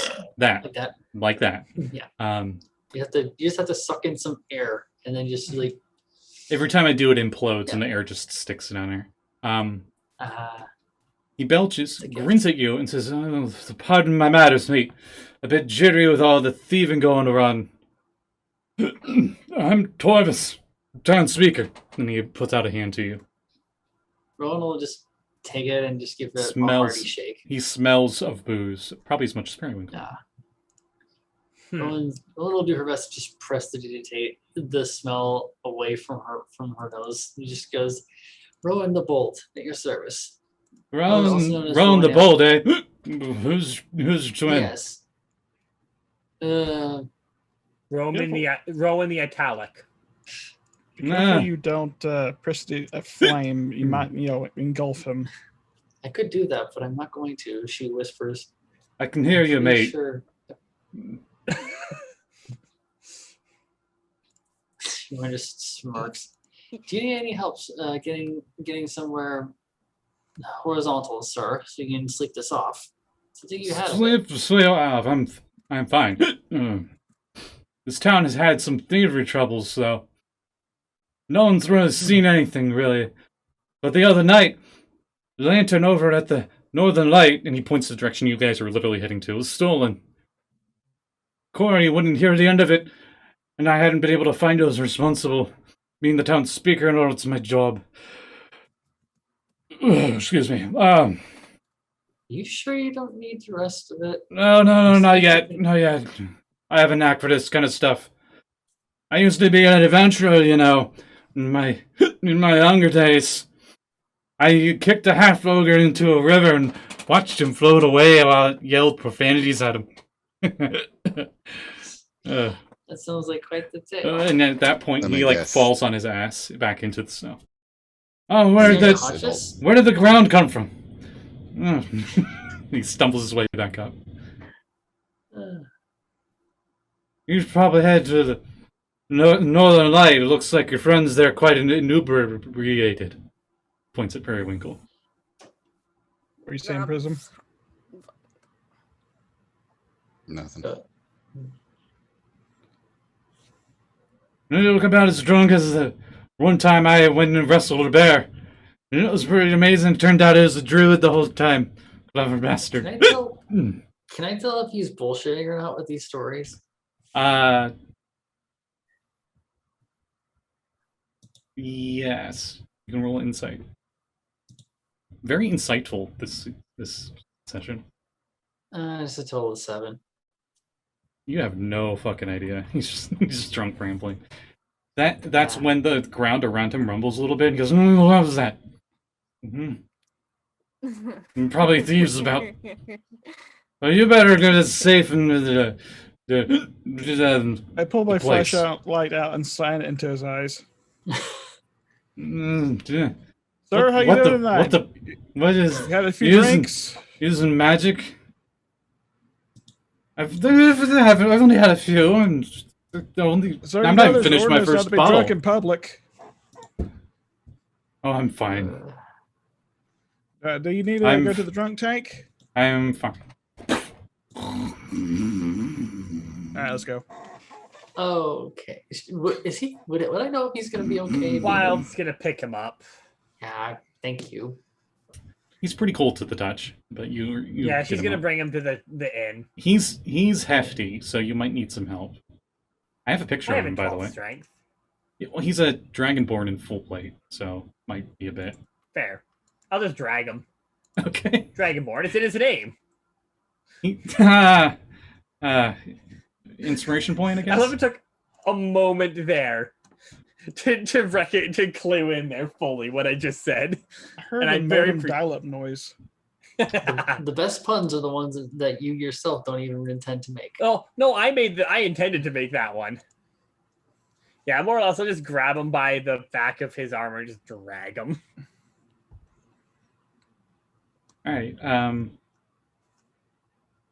like that. Yeah. You just have to suck in some air, and then just like every time I do it implodes, and the air just sticks down there. He belches, grins at you, and says, "Oh, pardon my manners, mate. A bit jittery with all the thieving going around. I'm Torvis, town speaker." And he puts out a hand to you. Rowan will just take it and just give it a hearty shake. He smells of booze, probably as much as Periwinkle. Yeah. Rowan will do her best to just prestidigitate the smell away from her nose. He just goes, "Rowan the Bold, at your service." Rowan the Bold, eh? Who's twin? Yes. Rowan the Italic. Be careful you don't press a flame. You might, engulf him. I could do that, but I'm not going to. She whispers. I can hear you, mate. Sure. She just smirks. Do you need any help getting somewhere horizontal, sir, so you can sleep this off? So I think you had sleep off. I'm fine. This town has had some thievery troubles, so no one's really seen anything, really. But the other night, the lantern over at the Northern Light, and he points the direction you guys are literally heading to, was stolen. Corey wouldn't hear the end of it, and I hadn't been able to find those responsible. Being the town speaker, and all, it's my job. Excuse me. You sure you don't need the rest of it? No, not yet. Not yet. I have a knack for this kind of stuff. I used to be an adventurer, in my younger days. I kicked a half-ogre into a river and watched him float away while I yelled profanities at him. That sounds like quite the tale. And at that point, he falls on his ass back into the snow. Oh, where did the ground come from? He stumbles his way back up. You should probably head to the Northern Light. It looks like your friends there are quite inebriated. Points at Periwinkle. What are you saying, Prism? Nothing. You look about as drunk as the one time I went and wrestled a bear. And it was pretty amazing. It turned out it was a druid the whole time. Clever bastard. Can I tell if he's bullshitting or not with these stories? Yes. You can roll insight. Very insightful this session. It's a total of 7. You have no fucking idea. He's just drunk rambling. That's when the ground around him rumbles a little bit and goes, what was that? Probably thieves about. Well, you better get it safe and I pull my place. flashlight out and shine it into his eyes. Yeah. Sir, how you doing tonight? What is You had a few using- drinks? using magic? I've only had a few, and Sir, I'm you not know even there's finished my ordinance not first to be bottle. drunk in public. Oh, I'm fine. Do you need to I'm go f- to the drunk tank? I'm fine. All right, let's go. Okay. Is he? Would I know if he's gonna be okay? if he- Wild's gonna pick him up. Yeah. Thank you. He's pretty cold to the touch, but you Yeah, get she's him gonna up. bring him to the inn. He's hefty, so you might need some help. I have a picture I of have a him, by the 12 way. strength. Yeah, well, he's a dragonborn in full plate, so might be a bit. Fair. I'll just drag him. Okay. Dragonborn. It's in his name. Inspiration point, I I guess. love it took a moment there to clue in there fully what I just said. I heard And a I'm very modem pre- dial-up noise. The best puns are the ones that you yourself don't even intend to make. Oh no, I intended to make that one. Yeah, more or less, I'll just grab him by the back of his armor and just drag him. All right.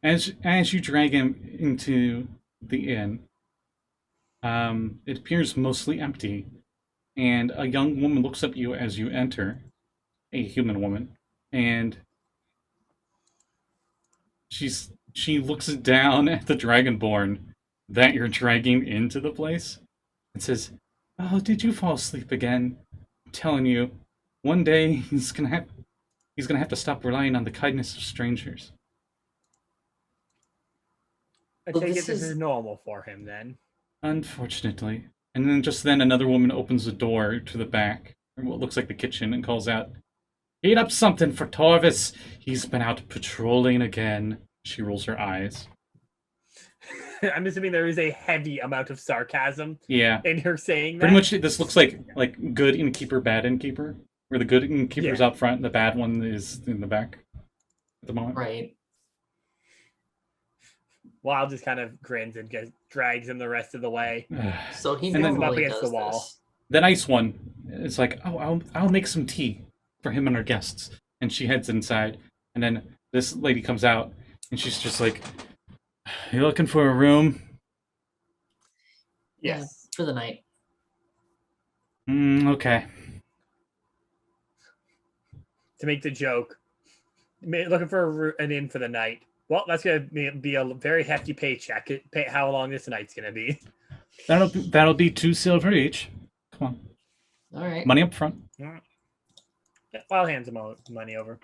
As you drag him into the inn, it appears mostly empty, and a young woman looks up at you as you enter, a human woman, and she looks down at the dragonborn that you're dragging into the place and says, "Oh, did you fall asleep again? I'm telling you, one day he's gonna have to stop relying on the kindness of strangers." I Well, take this it this is- is normal for him then. Unfortunately. And then just then another woman opens the door to the back, or what looks like the kitchen, and calls out, "Heat up something for Torvis. He's been out patrolling again." She rolls her eyes. I'm assuming there is a heavy amount of sarcasm Yeah. in her saying that. Pretty much this looks like good innkeeper, bad innkeeper. Where the good innkeeper's Yeah. out front and the bad one is in the back at the moment. Right. Wild just kind of grins and drags him the rest of the way. So he And then- normally Up against does the wall. this. The nice one is like, "Oh, I'll make some tea for him and our guests." And she heads inside. And then this lady comes out and she's just like, "You looking for a room?" Yes. For the night. Okay. To make the joke. Looking for an inn for the night. Well, that's going to be a very hefty paycheck. How long this night's going to be. That'll be 2 silver each. Come on. All right. Money up front. Yeah, Wild hands him money over.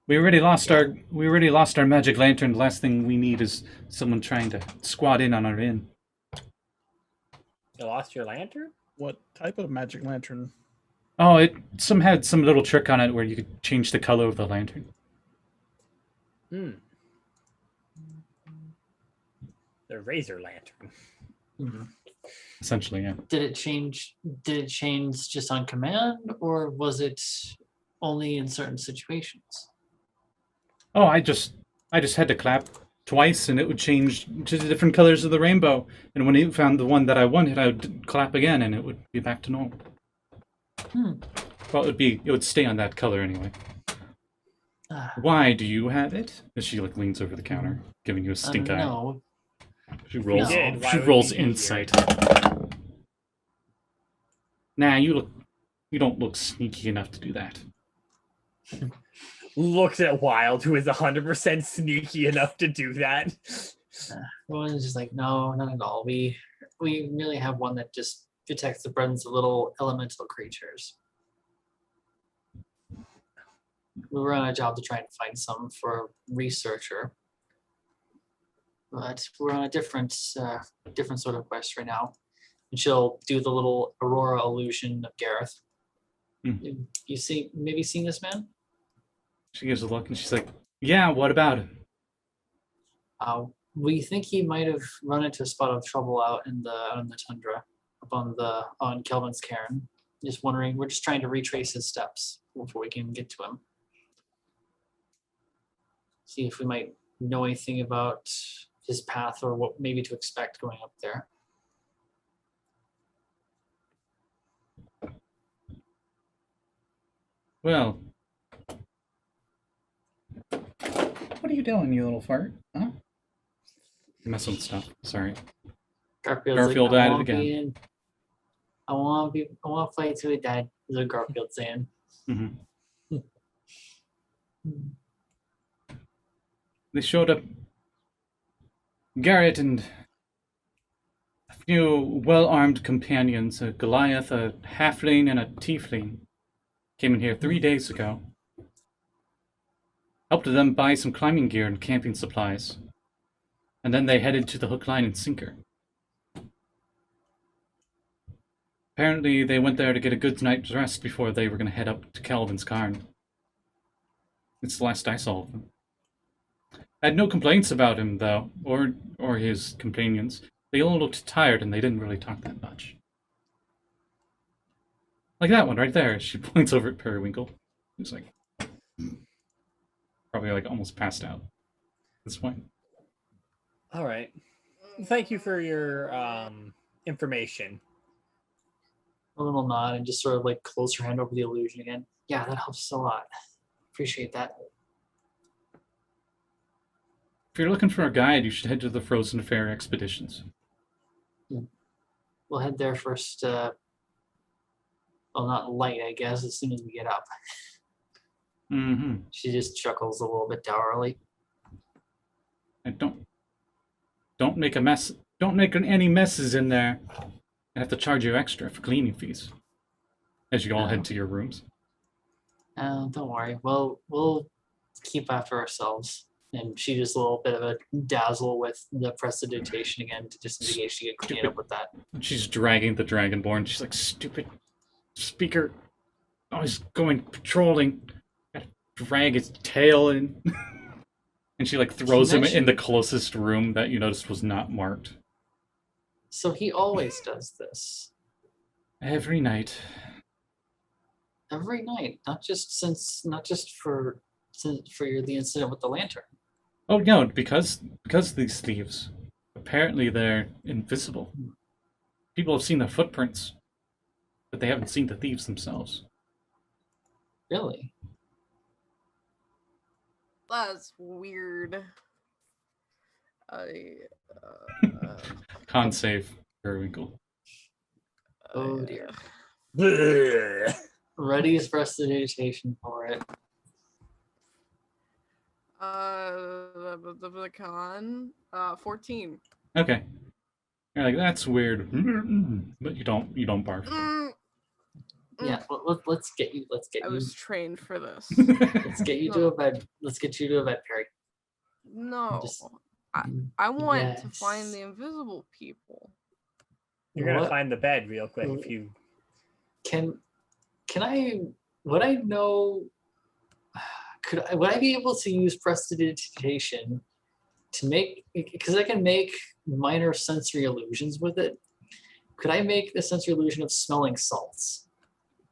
We already lost our magic lantern. The last thing we need is someone trying to squat in on our inn. You lost your lantern? What type of magic lantern? Oh, it had some little trick on it where you could change the color of the lantern. The razor lantern. Mhm. Essentially, yeah. Did it change just on command, or was it only in certain situations? Oh, I just had to clap twice and it would change to the different colors of the rainbow. And when it found the one that I wanted, I would clap again and it would be back to normal. Well, it would stay on that color anyway. Ah, Why do you have it? As she leans over the counter, giving you a stink eye. no. She rolls. No. Why She would rolls it be easier? insight. Nah, you don't look sneaky enough to do that. Looks at Wild, who is 100% sneaky enough to do that. Rowan's just like, no, not at all. We really have one that just detects the presence of little elemental creatures. We were on a job to try and find some for a researcher, but we're on a different sort of quest right now. And she'll do the little Aurora illusion of Gareth. Hmm. You maybe seen this man? She gives a look and she's like, "Yeah, what about him?" We think he might have run into a spot of trouble out in the tundra, up on Kelvin's Cairn. Just wondering, we're just trying to retrace his steps before we can get to him. See if we might know anything about his path or what maybe to expect going up there. Well, what are you doing, you little fart? Huh? Messing with stuff. Sorry. Garfield I at it wanna again. be in- I want to fight to a dad. Is what Garfield saying. Hmm. They showed up. Garrett and a few well-armed companions, a Goliath, a halfling, and a tiefling, came in here 3 days ago. Helped them buy some climbing gear and camping supplies. And then they headed to the hook, line, and sinker. Apparently, they went there to get a good night's rest before they were going to head up to Kelvin's Cairn. It's the last I saw of them. I had no complaints about him, though, or his companions. They all looked tired and they didn't really talk that much. Like that one right there. She points over at Periwinkle. He's like, probably like almost passed out at this point. All right. Thank you for your information. A little nod and just sort of like close her hand over the illusion again. Yeah, that helps a lot. Appreciate that. If you're looking for a guide, you should head to the Frozen Fair expeditions. We'll head there first. Well, not light, I guess, as soon as we get up. Mm-hmm. She just chuckles a little bit dourly. And don't make a mess. Don't make any messes in there. I have to charge you extra for cleaning fees. As you all head to your rooms. Don't worry. We'll keep after ourselves. And she just a little bit of a dazzle with the prestidigitation again to just indicate she could clean it up with that. She's dragging the Dragonborn. She's like, stupid speaker. Always going patrolling. Gotta drag his tail in. And she like throws him in the closest room that you noticed was not marked. So he always does this. Every night. Every night. Not just for the incident with the lantern. Oh no, because these thieves. Apparently they're invisible. People have seen their footprints, but they haven't seen the thieves themselves. Really? That's weird. Con save, Periwinkle. Oh dear. Bleh. Ready is prestidigitation for it. The con 14. Okay. You're like, that's weird. But you don't barf. Yeah, let's get you. I was trained for this. Let's get you to a bed. Let's get you to a bed, Perry. No. Just- I want to Yes. find the invisible people. You're gonna What? find the bed real quick if you. Can I? Would I know? Would I be able to use prestidigitation to make? Because I can make minor sensory illusions with it. Could I make the sensory illusion of smelling salts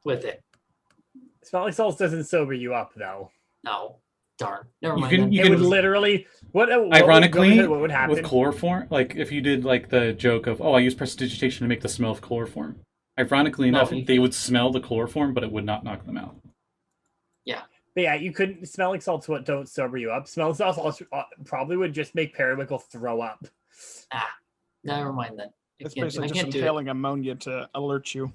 with it? Smelling salts doesn't sober you up though. No. Darn. Never You mind. can- then. you It would literally. What Ironically, what would happen? with chloroform, like if you did like the joke of, oh, I use prestidigitation to make the smell of chloroform. Ironically No, enough, you- they would smell the chloroform, but it would not knock them out. But yeah, you couldn't. Smelling salts what don't sober you up. Smelling salts also, probably would just make Periwinkle throw up. Never mind then. It's If I basically just can't do it, inhaling ammonia to alert you.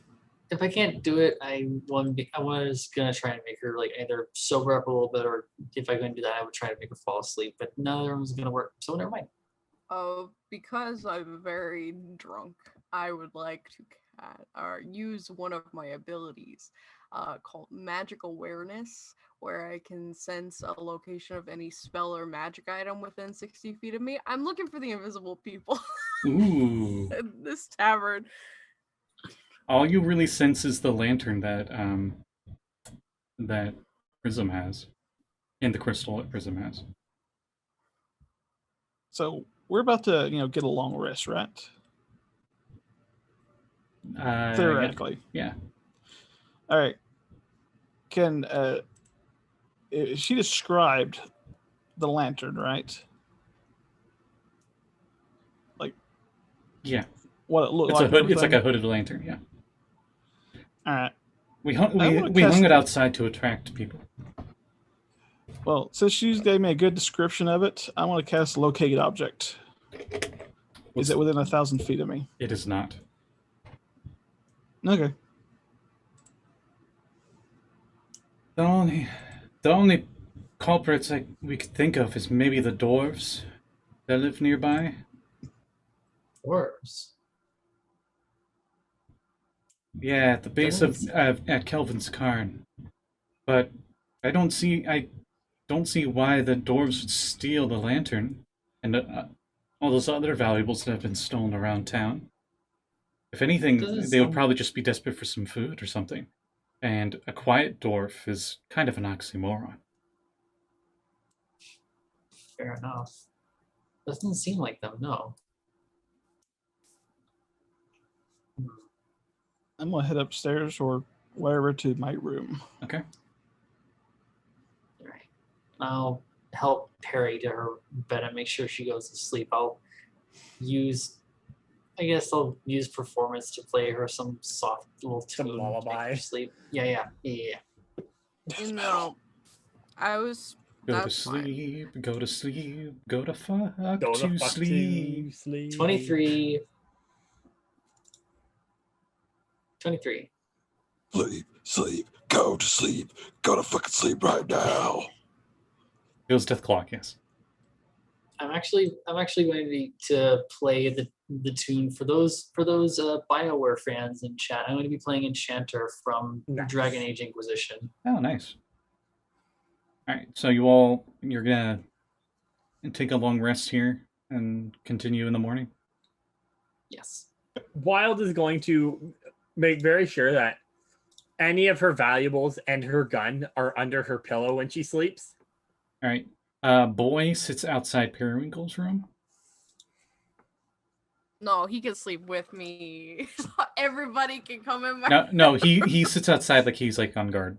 if I can't do it, I was gonna try and make her like either sober up a little bit, or if I couldn't do that, I would try to make her fall asleep. But none of them was gonna work, so never mind. Because I'm very drunk, I would like to use one of my abilities called Magic Awareness, where I can sense a location of any spell or magic item within 60 feet of me. I'm looking for the invisible people Ooh. in this tavern. All you really sense is the lantern that Prism has. And the crystal that Prism has. So we're about to, get a long rest, right? Theoretically. Yeah. All right. Can she described the lantern, right? Yeah, what it looked it's like. a hood. and It's like a everything? hooded lantern. Yeah, All right. we hung I wanna we hung cast- it outside to attract people. Well, since you gave me a good description of it, I want to cast Locate Object. Is it within 1,000 feet of me? It is not. Okay. The only culprits we could think of is maybe the dwarves that live nearby. Dwarves. Yeah, at the base at Kelvin's Cairn. But I don't see why the dwarves would steal the lantern and all those other valuables that have been stolen around town. If anything, Doesn't they would sound- probably just be desperate for some food or something. And a quiet dwarf is kind of an oxymoron. Fair enough. Doesn't seem like them, no. I'm going to head upstairs or wherever to my room. Okay. All right. I'll help Perry to her bed and make sure she goes to sleep. I'll use performance to play her some soft little Some tune to make her lullaby. sleep. Yeah. No, I was. Go to That's fine. sleep, go to sleep, go to fuck Go to the fuck sleep. to sleep. 23. 23. Sleep, go to sleep, go to fucking sleep right now. Feels death clock, yes. I'm actually going to play the tune for those BioWare fans in chat. I'm going to be playing Enchanter from Nice. Dragon Age Inquisition. Oh, nice. All right, so you're gonna take a long rest here and continue in the morning. Yes. Wild is going to make very sure that any of her valuables and her gun are under her pillow when she sleeps. All right. Boy sits outside Periwinkle's room. No, he can sleep with me. Everybody can come in my. No, he sits outside like he's like on guard.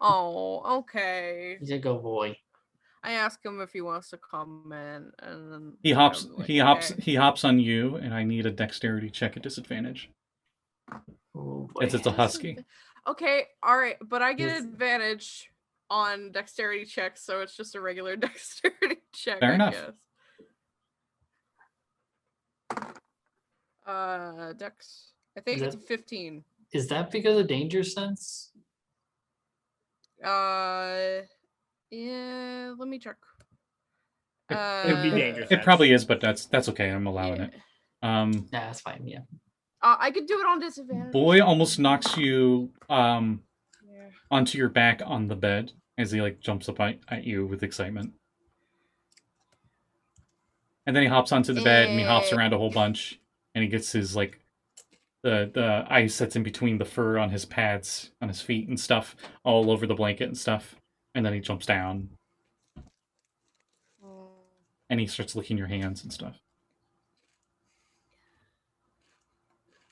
Oh, okay. He's a go boy. I ask him if he wants to come in, and then He hops I'm like, he hops okay. he hops on you, and I need a dexterity check at disadvantage. Oh boy. It's a husky. Okay, all right, but I get Yes. advantage on dexterity checks, so it's just a regular dexterity check. Fair I enough. Guess. Dex. I think Is it's it- 15. Is that because of danger sense? Yeah. Let me check. It would be dangerous. It probably is, but that's okay. I'm allowing it. Nah, that's fine. Yeah. I could do it on disadvantage. Boy almost knocks you Yeah. onto your back on the bed as he like jumps up at you with excitement. And then he hops onto the bed and he hops around a whole bunch, and he gets his like the ice that's in between the fur on his pads on his feet and stuff all over the blanket and stuff. And then he jumps down and he starts licking your hands and stuff.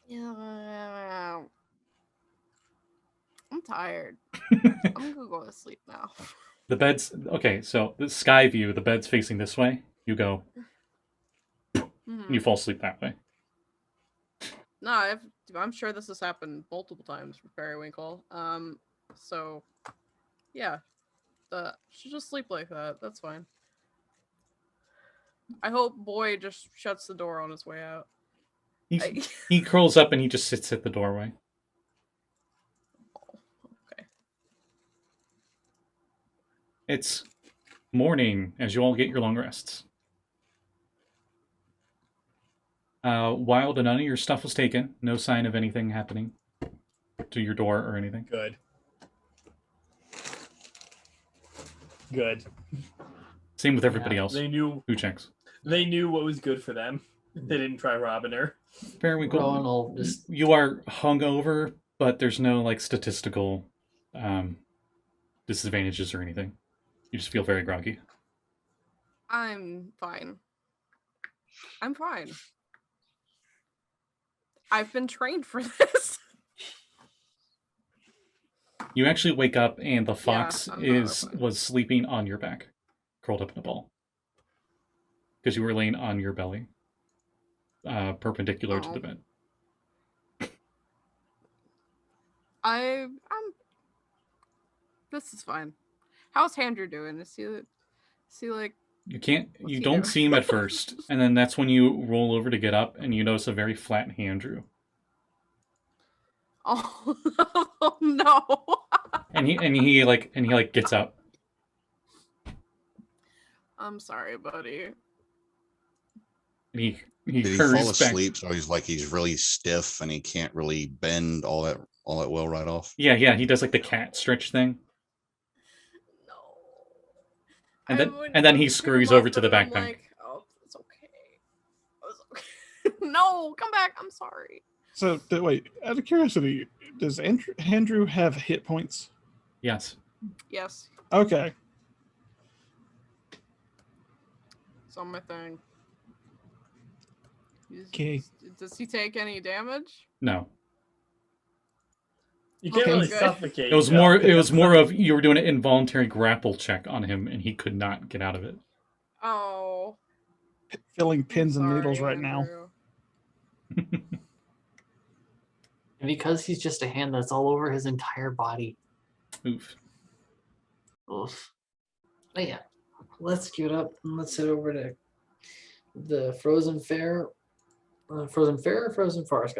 Yeah. I'm tired. I'm gonna go to sleep now. The bed's okay, so the sky view, the bed's facing this way. You go Mhm. and you fall asleep that way. No, I'm sure this has happened multiple times for Periwinkle. So yeah, should just sleep like that. That's fine. I hope Boy just shuts the door on his way out. He curls up and he just sits at the doorway. Okay. It's morning as you all get your long rests. Wild and none of your stuff was taken. No sign of anything happening to your door or anything. Good. Good. Same with everybody Yeah, else. They knew Who checks? what was good for them. They didn't try robbing her. Periwinkle, Rowan will just you are hungover, but there's no like statistical disadvantages or anything. You just feel very groggy. I'm fine. I'm fine. I've been trained for this. You actually wake up and the fox I'm not fine. was sleeping on your back, curled up in a ball, because you were laying on your belly. perpendicular to Oh. the bed. I'm. This is fine. How's Andrew doing? Is he like? You can't. What's You he don't doing? see him at first, and then that's when you roll over to get up, and you notice a very flat Andrew. Oh, oh no! And he gets up. I'm sorry, buddy. And he Did he hurries fall back. asleep? So he's really stiff and he can't really bend all that well right off. Yeah, he does like the cat stretch thing, No. and I then would and then he pick him scurries up, over to the and I'm backpack. like, oh, it's okay. It's okay. No, come back. I'm sorry. So wait, out of curiosity, does Andrew have hit points? Yes. Yes, Okay. it's on my thing. Okay. Does he take any damage? No. You can't Okay, really good. suffocate. It was no. more of you were doing an involuntary grapple check on him, and he could not get out of it. Oh, Filling I'm pins and needles sorry, right now. Andrew. And because he's just a hand that's all over his entire body. Oof. Oof. But yeah, let's get up and let's head over to the Frozen Fair. Frozen Fair or Frozen Forest,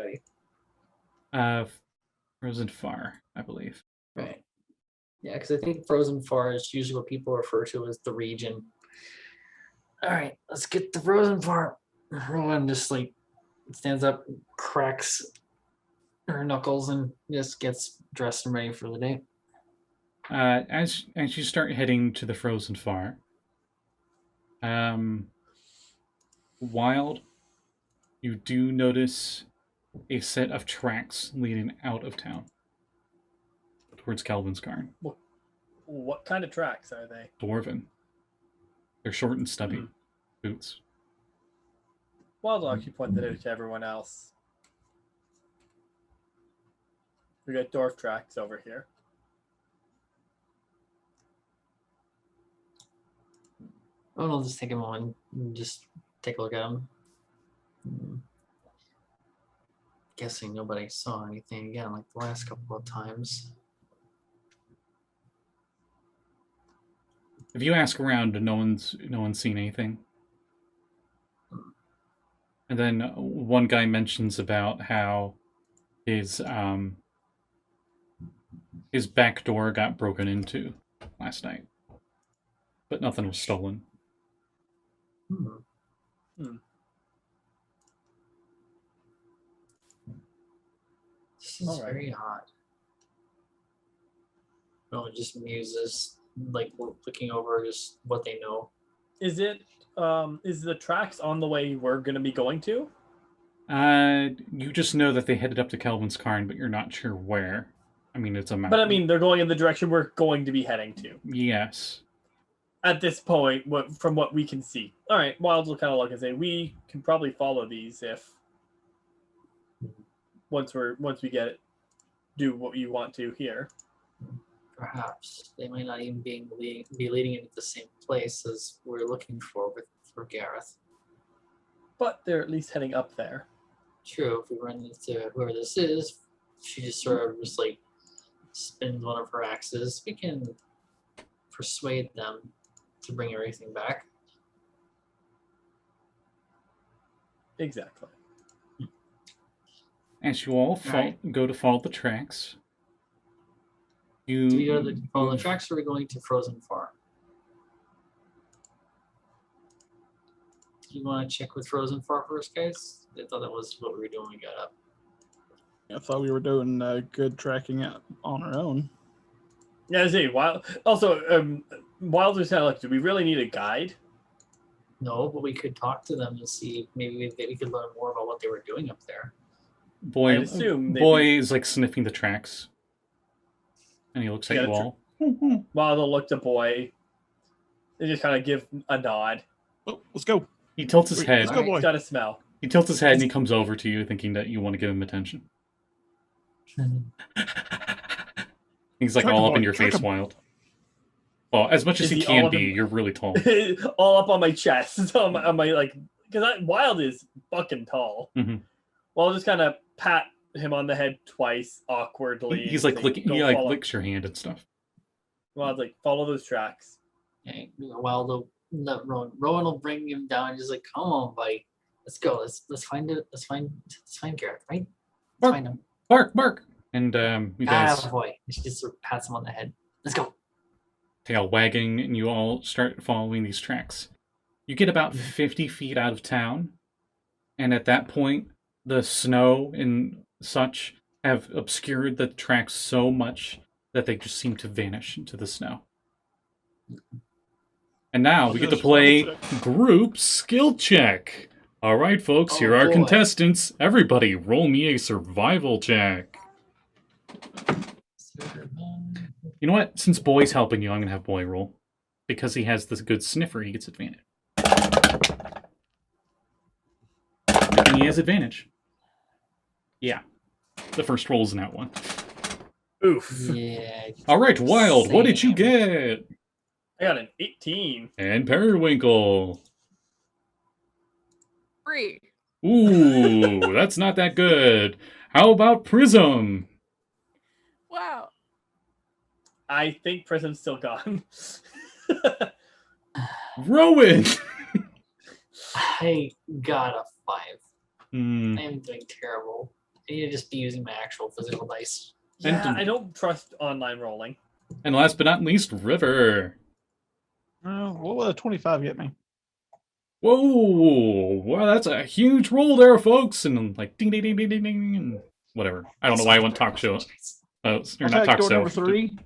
guy? Frozen Far, I believe. Right. Yeah, because I think Frozen Far is usually what people refer to as the region. All right, let's get the Frozen Far. Rowan just like stands up, cracks her knuckles, and just gets dressed and ready for the day. As you start heading to the Frozen Far, Wild, you do notice a set of tracks leading out of town towards Kelvin's Cairn. What kind of tracks are they? Dwarven. They're short and stubby boots. Wildlock, you pointed it out to everyone else. We got dwarf tracks over here. Oh, I'll just take a moment and just take a look at them. Guessing nobody saw anything again like the last couple of times. If you ask around, no one's seen anything. And then one guy mentions about how his back door got broken into last night, but nothing was stolen. This is All right. very odd. No, it just muses, like looking over just what they know. Is it is the tracks on the way we're gonna be going to? You just know that they headed up to Kelvin's Cairn, but you're not sure where. I mean, it's a mountain. But I mean, they're going in the direction we're going to be heading to. Yes. At this point, from what we can see. All right, Wilds will kind of look and say we can probably follow these if once we get it, do what you want to here. Perhaps they might not even be leading into the same place as we're looking for Gareth. But they're at least heading up there. True, if we run into whoever this is, she just sort of just like spins one of her axes. We can persuade them to bring everything back. Exactly. As you all go to follow the tracks, Do we go to follow the tracks, or are we going to Frozen Far? Do you want to check with Frozen Far first, guys? I thought that was what we were doing when we got up. I thought we were doing good tracking out on our own. Yeah, I see. Wild. Also, Wild was kind of like, do we really need a guide? No, but we could talk to them and see maybe we could learn more about what they were doing up there. Boy, I'd assume they'd boy is like sniffing the tracks, and he looks at Yeah, you all. Wild will look to Boy. They just kind of give a nod. Oh, let's go. He tilts his head. Let's go, boy. Got a smell. He tilts his head and he comes over to you, thinking that you want to give him attention. He's like Track all him, up in boy, your track face, him. Wild. Well, as much as Is he he all can up be, in- you're really tall. All up on my chest, on my like because Wild is fucking tall. Mhm. Well, I'll just kind of pat him on the head twice awkwardly. He's and like say, licking, "Go he like follow-" licks your hand and stuff. Wild's like, follow those tracks. Okay, well, the Rowan will bring him down. Just like, come on, buddy, let's go. Let's find it. Let's find Gareth, right? Let's Bark. find him. Bark, bark. And you guys Boy. And she just sort of pats him on the head. Let's go. tail wagging, and you all start following these tracks. You get about 50 feet out of town, and at that point, the snow and such have obscured the tracks so much that they just seem to vanish into the snow. And now I'll we get do to a play survival check. group skill check. All right, folks, here Oh, are boy. contestants. Everybody, roll me a survival check. You know what? Since Boy's helping you, I'm going to have Boy roll. Because he has this good sniffer, he gets advantage. And he has advantage. Yeah. The first roll is an out one. Oof. Yeah. All right, Wild, what did you Same. get? I got an 18. And Periwinkle. 3. Ooh, that's not that good. How about Prism? Wow. I think Prism's still gone. Rowan! I got a 5. Hmm. I am doing terrible. I need to just be using my actual physical dice. Yeah, I don't trust online rolling. And last but not least, River. What would a 25 get me? Whoa! Well, that's a huge roll there, folks. And like ding ding ding ding ding ding and whatever. I don't know why I went talk show. Or I'll not take talk door show. number 3.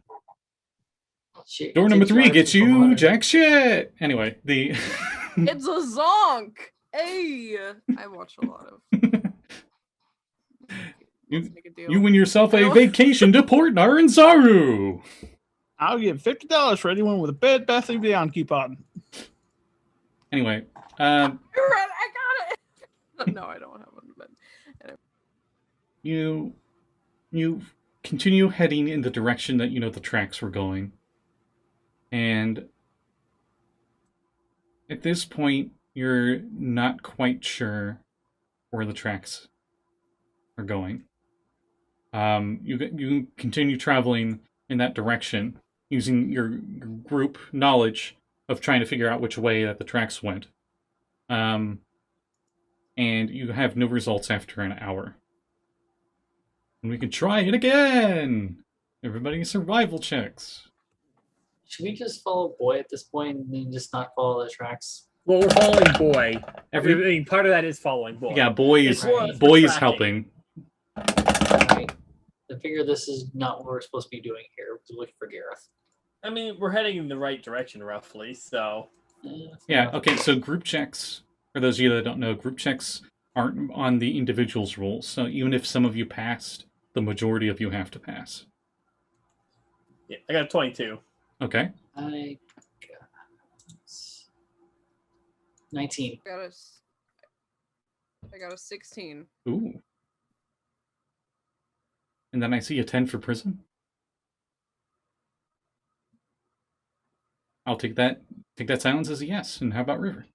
Shit, Door number did 3 drive gets from you 100. jack shit. Anyway, the It's a zonk. Hey, I watch a lot of. Let's make a deal. you win yourself a I don't- vacation to Port Naranzaru. I'll give $50 for anyone with a Bed Bath & Beyond coupon. Anyway, You're right, I got it. No, I don't have one. But you continue heading in the direction that you know the tracks were going, and at this point, you're not quite sure where the tracks are going. You continue traveling in that direction using your group knowledge of trying to figure out which way that the tracks went. And you have no results after an hour. And we can try it again! Everybody survival checks. Should we just follow Boy at this point and then just not follow the tracks? Well, we're following Boy. I Every mean, part of that is following Boy. yeah, boy It's is more or less boy for is tracking. helping. Right. I figure this is not what we're supposed to be doing here. We're looking for Gareth. I mean, we're heading in the right direction, roughly, so... Yeah, okay, so group checks, for those of you that don't know, group checks aren't on the individual's rolls. So even if some of you passed, the majority of you have to pass. Yeah, I got a 22. Okay. I got 19. I got a 16. Ooh. And then I see a 10 for Prism. I'll take that silence as a yes. And how about River?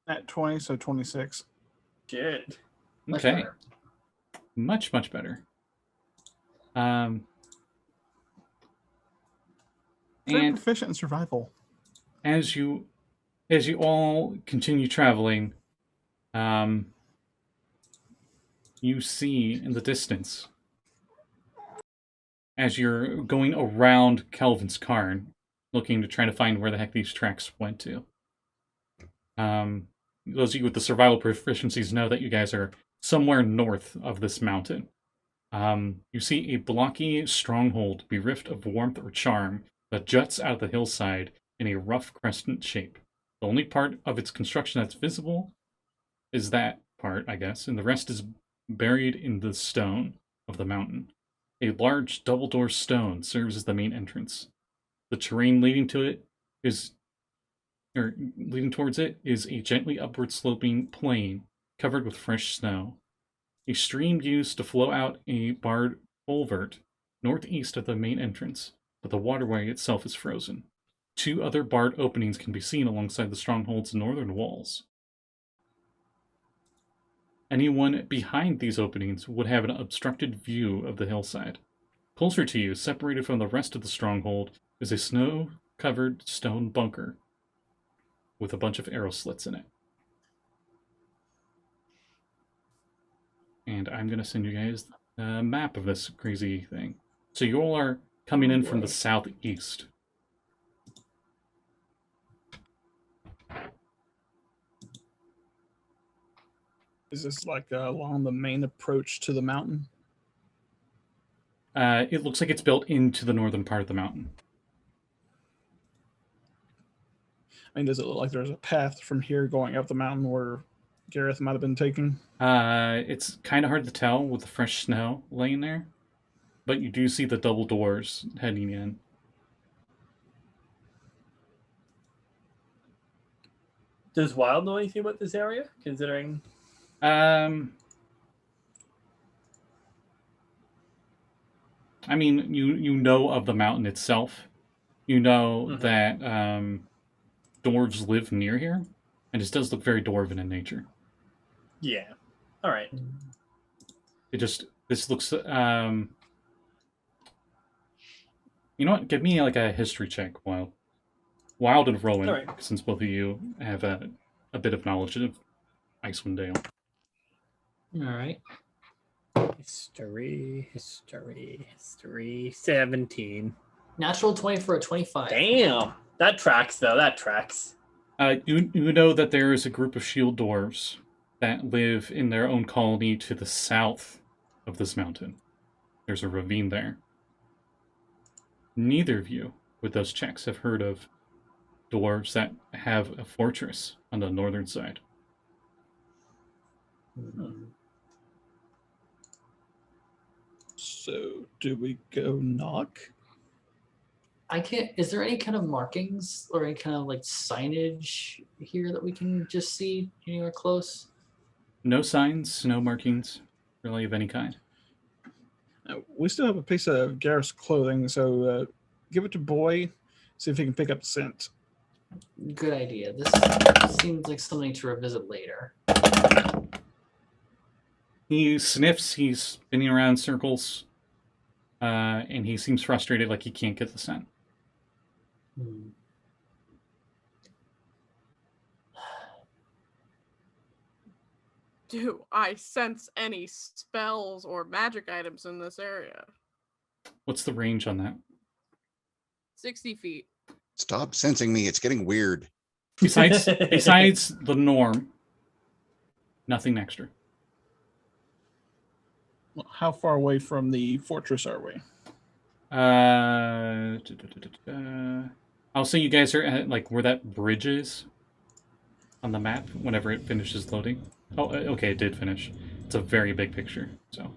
At 20, so 26. Shit. Much Okay. better. Much, much better. Very And proficient in survival. as you all continue traveling, you see in the distance, as you're going around Kelvin's Cairn, looking to try to find where the heck these tracks went to. Those of you with the survival proficiencies know that you guys are somewhere north of this mountain. You see a blocky stronghold bereft of warmth or charm that juts out of the hillside in a rough crescent shape. The only part of its construction that's visible is that part, I guess, and the rest is buried in the stone of the mountain. A large double-door stone serves as the main entrance. The terrain leading towards it is a gently upward sloping plain covered with fresh snow. A stream used to flow out a barred culvert northeast of the main entrance, but the waterway itself is frozen. 2 other barred openings can be seen alongside the stronghold's northern walls. Anyone behind these openings would have an obstructed view of the hillside. Closer to you, separated from the rest of the stronghold, is a snow-covered stone bunker with a bunch of arrow slits in it. And I'm going to send you guys a map of this crazy thing. So you all are coming in from the southeast. Is this like along the main approach to the mountain? It looks like it's built into the northern part of the mountain. I mean, does it look like there's a path from here going up the mountain where Gareth might have been taking? It's kind of hard to tell with the fresh snow laying there, but you do see the double doors heading in. Does Wild know anything about this area? Considering, I mean, you know of the mountain itself. You know that dwarves live near here, and it does look very dwarven in nature. yeah. All right. This looks, you know what? Give me like a history check, Wild and Rowan, All right. since both of you have a bit of knowledge of Icewind Dale. All right. History. 17. Natural 20 for a 25. Damn. That tracks, though. That tracks. You know that there is a group of shield dwarves that live in their own colony to the south of this mountain. There's a ravine there. Neither of you, with those checks, have heard of dwarves that have a fortress on the northern side. So, do we go knock? I can't. Is there any kind of markings or any kind of like signage here that we can just see anywhere close? No signs, no markings, really of any kind. We still have a piece of Gareth's clothing, so give it to Boy, see if he can pick up the scent. Good idea. This seems like something to revisit later. He sniffs, he's spinning around circles, and he seems frustrated like he can't get the scent. Do I sense any spells or magic items in this area? What's the range on that? 60 feet. Stop sensing me. It's getting weird. Besides the norm, nothing extra. Well, how far away from the fortress are we? I'll say you guys are at like where that bridge is on the map whenever it finishes loading. Oh, okay, it did finish. It's a very big picture, so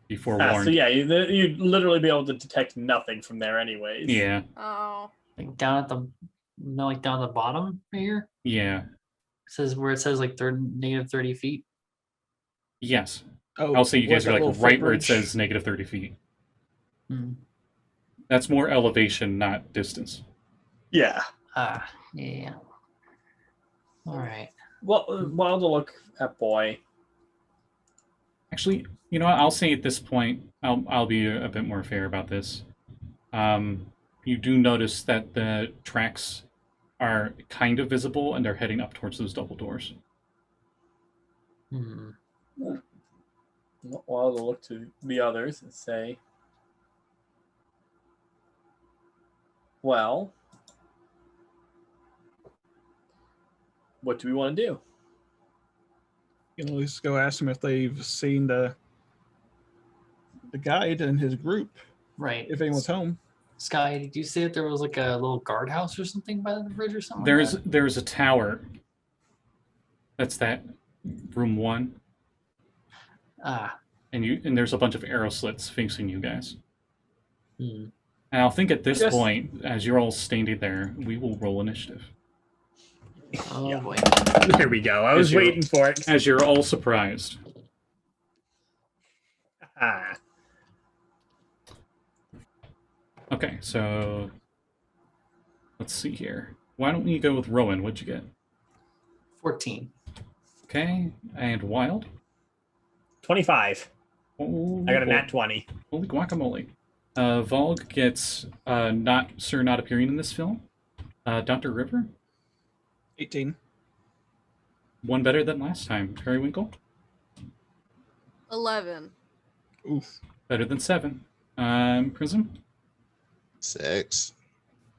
be forewarned. So yeah, you'd literally be able to detect nothing from there anyways. Yeah. Oh. Like down at the bottom right here. Yeah. It says where it says like negative 30 feet. Yes. Oh, I'll say you guys what's are that like little right where it footbridge? says negative 30 feet. Hmm. That's more elevation, not distance. Yeah. Yeah. All right. Well, Wild will look at Boy. Actually, you know what? I'll say at this point, I'll be a bit more fair about this. You do notice that the tracks are kind of visible and they're heading up towards those double doors. Wild will look to the others and say, well, what do we want to do? You can at least go ask them if they've seen the guide and his group, Right. if anyone's home. Sky, did you say that there was like a little guardhouse or something by the bridge or something? There's a tower. That's that room 1. And there's a bunch of arrow slits facing you guys. And I'll think at this point, as you're all standing there, we will roll initiative. Oh Yeah. boy. There we go. I was waiting for it. As you're all surprised. Okay, so let's see here. Why don't we go with Rowan? What'd you get? 14. Okay, and wild. 25. Oh, I got a nat 20. Holy guacamole. Valgg gets not appearing in this film. Dr. River, 18. one better than last time. Periwinkle, 11. Oof. better than 7. Prism, 6.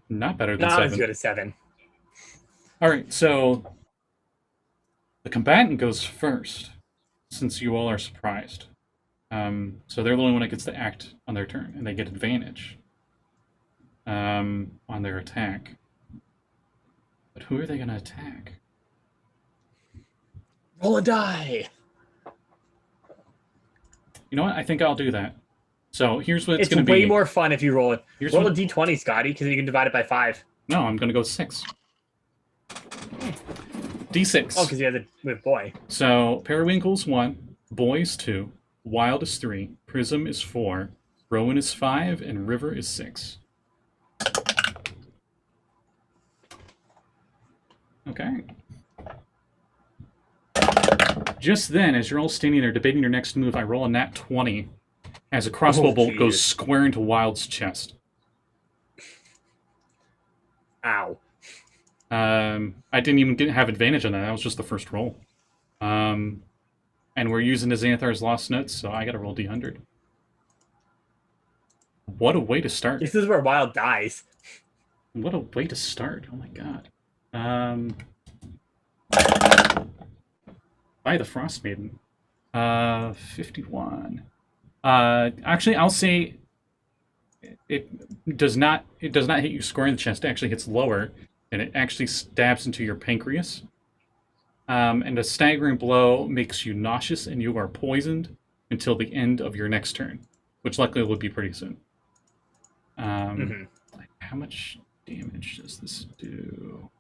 not better than Not 7. as good as 7. All right, so the combatant goes first, since you all are surprised. So they're the only one that gets to act on their turn, and they get advantage on their attack. But who are they going to attack? Roll a die. You know what? I think I'll do that. So here's what It's going to be. way more fun if you roll it. Here's Roll what- a d20, Scotty, because you can divide it by 5. No, I'm going to go 6. D6. Oh, because you have the with boy. So Periwinkle's 1, Boy is 2, Wild is 3, Prism is 4, Rowan is 5, and River is 6. Okay. Just then, as you're all standing there debating your next move, I roll a nat 20 as a crossbow Oh, bolt goes jeez. square into Wild's chest. Ow. I didn't even have advantage on that. That was just the first roll. And we're using the Xanthar's Lost Notes, so I gotta roll D100. What a way to start. This is where Wild dies. What a way to start. Oh my god. By the Frostmaiden. 51. Actually, I'll say it does not hit you square in the chest. It actually hits lower, and it actually stabs into your pancreas. And a staggering blow makes you nauseous, and you are poisoned until the end of your next turn, which likely will be pretty soon. How much damage does this do?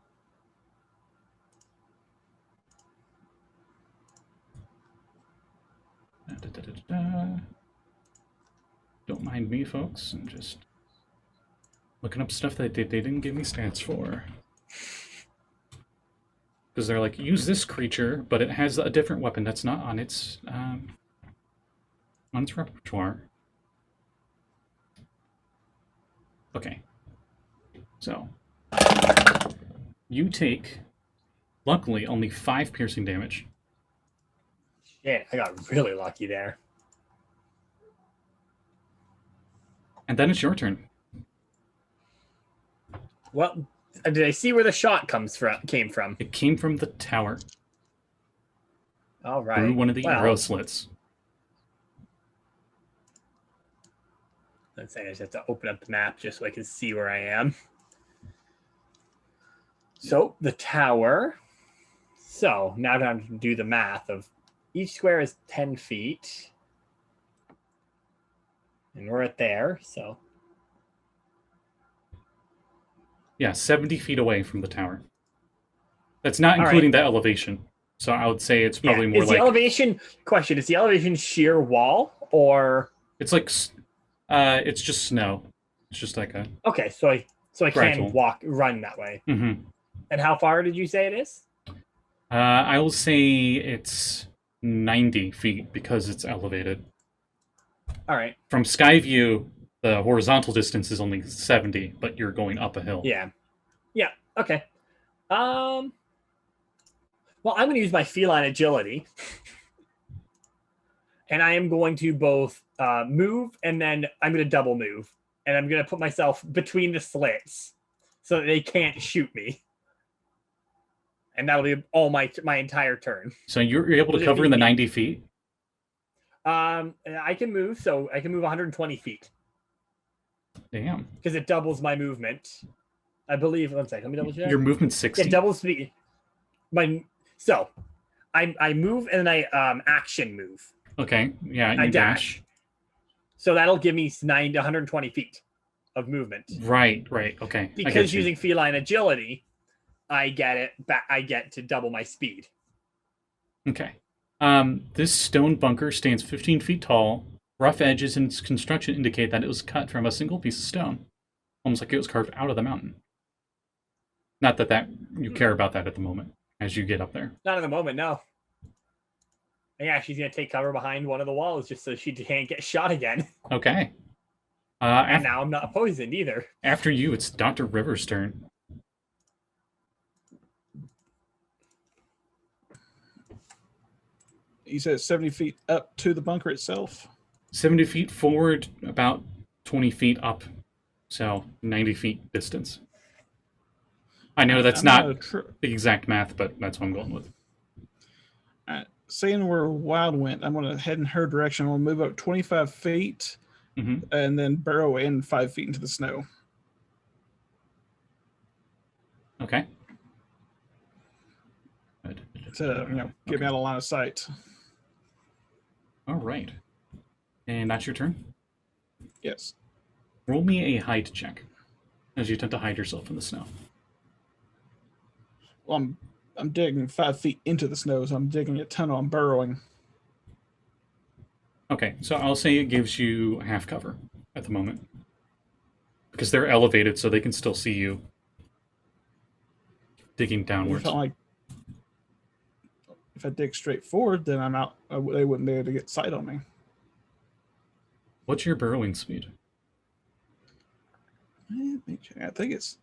Don't mind me, folks. I'm just looking up stuff that they didn't give me stats for. Because they're like, use this creature, but it has a different weapon that's not on its repertoire. Okay. So you take, luckily, only 5 piercing damage. Shit, I got really lucky there. And then it's your turn. Well, did I see where the shot came from? It came from the tower All right. through one of the Well, arrow slits. Let's say I just have to open up the map just so I can see where I am. So the tower. So now I'm going to do the math of each square is 10 feet. And we're at there, so. Yeah, 70 feet away from the tower. That's not All right. including the elevation. So I would say it's probably more is like... the elevation, question, is the elevation sheer wall or? It's like... it's just snow. It's just like a... Okay, so I Gradual. can run that way. Mm-hmm. And how far did you say it is? I will say it's 90 feet because it's elevated. All right. From sky view, the horizontal distance is only 70, but you're going up a hill. Yeah. Yeah. Okay. Well, I'm going to use my feline agility, and I am going to both move, and then I'm going to double move, and I'm going to put myself between the slits so that they can't shoot me, and that'll be all my entire turn. So you're able to Would it cover be in the me? 90 feet? I can move, so I can move 120 feet Damn. because it doubles my movement. I believe. One second, let me double check. Your movement's 60? It doubles speed. I move and then I action move. Okay, yeah, you I dash. So that'll give me 120 feet of movement. Right, okay. I get Because you. using feline agility, I get it back. I get to double my speed. Okay. This stone bunker stands 15 feet tall. Rough edges in its construction indicate that it was cut from a single piece of stone, almost like it was carved out of the mountain. Not that you care about that at the moment, as you get up there. Not at the moment, no. Yeah, she's gonna take cover behind one of the walls just so she can't get shot again. Okay. And now I'm not poisoned either. After you, it's Dr. River's turn. He says 70 feet up to the bunker itself. 70 feet forward, about 20 feet up. So 90 feet distance. I know that's I'm not gonna the exact math, but that's what I'm going with. Seeing where Wild went, I'm going to head in her direction. I'm going to move up 25 feet Hmm. and then burrow in 5 feet into the snow. Okay. To get me out of line of sight. All right. And that's your turn. Yes. Roll me a hide check as you attempt to hide yourself in the snow. Well, I'm digging 5 feet into the snow, so I'm digging a tunnel. I'm burrowing. Okay, so I'll say it gives you half cover at the moment. Because they're elevated, so they can still see you digging downwards. If I dig straight forward, then I'm out. They wouldn't be able to get sight on me. What's your burrowing speed? I think it's...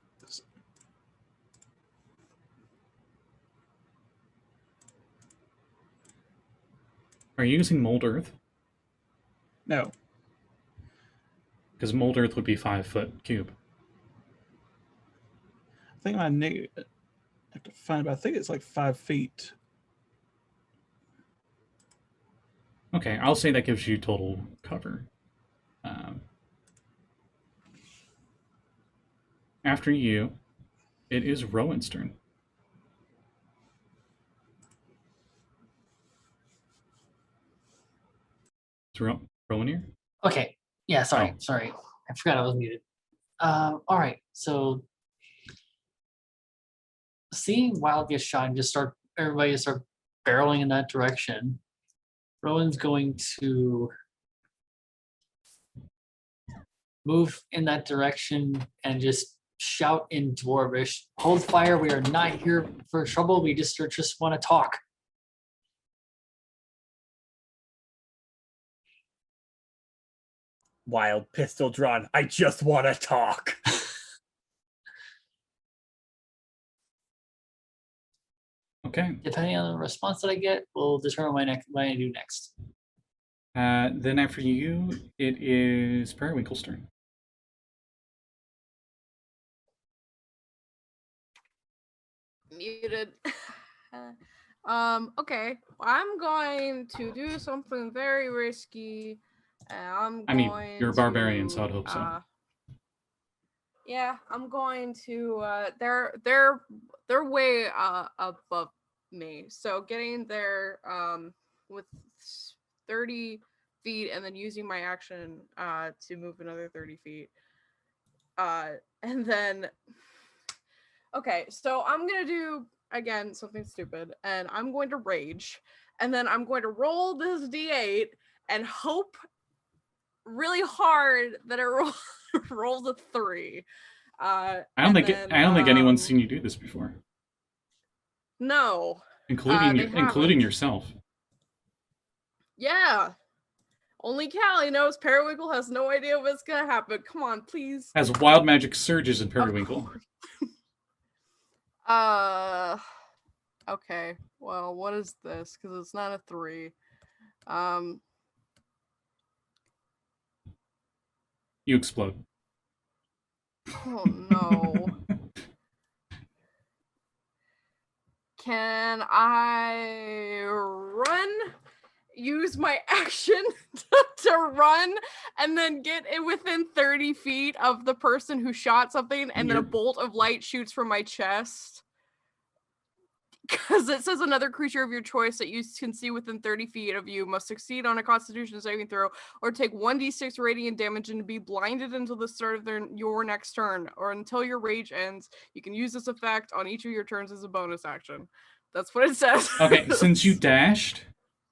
Are you using mold earth? No. Because mold earth would be 5 foot cube. I think I have to find, but I think it's like 5 feet. Okay, I'll say that gives you total cover. After you, it is Rowan's turn. Is Rowan here? Okay. Yeah, sorry. Oh. Sorry. I forgot I was muted. All right. So seeing Wild get shot and everybody start barreling in that direction. Rowan's going to move in that direction and just shout in Dwarvish, "Hold fire, we are not here for trouble, we just want to talk." Wild, pistol drawn. I just want to talk. Okay. Depending on the response that I get, will determine what I do next. Then after you, it is Periwinkle's turn. Muted. Okay. I'm going to do something very risky. You're a barbarian, so I'd hope so. Yeah, I'm going to. They're way above me. So getting there with 30 feet, and then using my action to move another 30 feet. And then. Okay, so I'm gonna do again something stupid, and I'm going to rage, and then I'm going to roll this d8 and hope really hard that it rolls a 3. I don't think anyone's seen you do this before. No, including yourself. Yeah, only Callie knows. Periwinkle has no idea what's gonna happen. Come on, please. As wild magic surges in Periwinkle. Okay. Well, what is this? Because it's not a 3. You explode. Oh no. Can I run? Use my action to run and then get it within 30 feet of the person who shot something, and then a bolt of light shoots from my chest. Because it says another creature of your choice that you can see within 30 feet of you must succeed on a Constitution saving throw or take 1d6 radiant damage and be blinded until the start of your next turn, or until your rage ends. You can use this effect on each of your turns as a bonus action. That's what it says. Okay, since you dashed,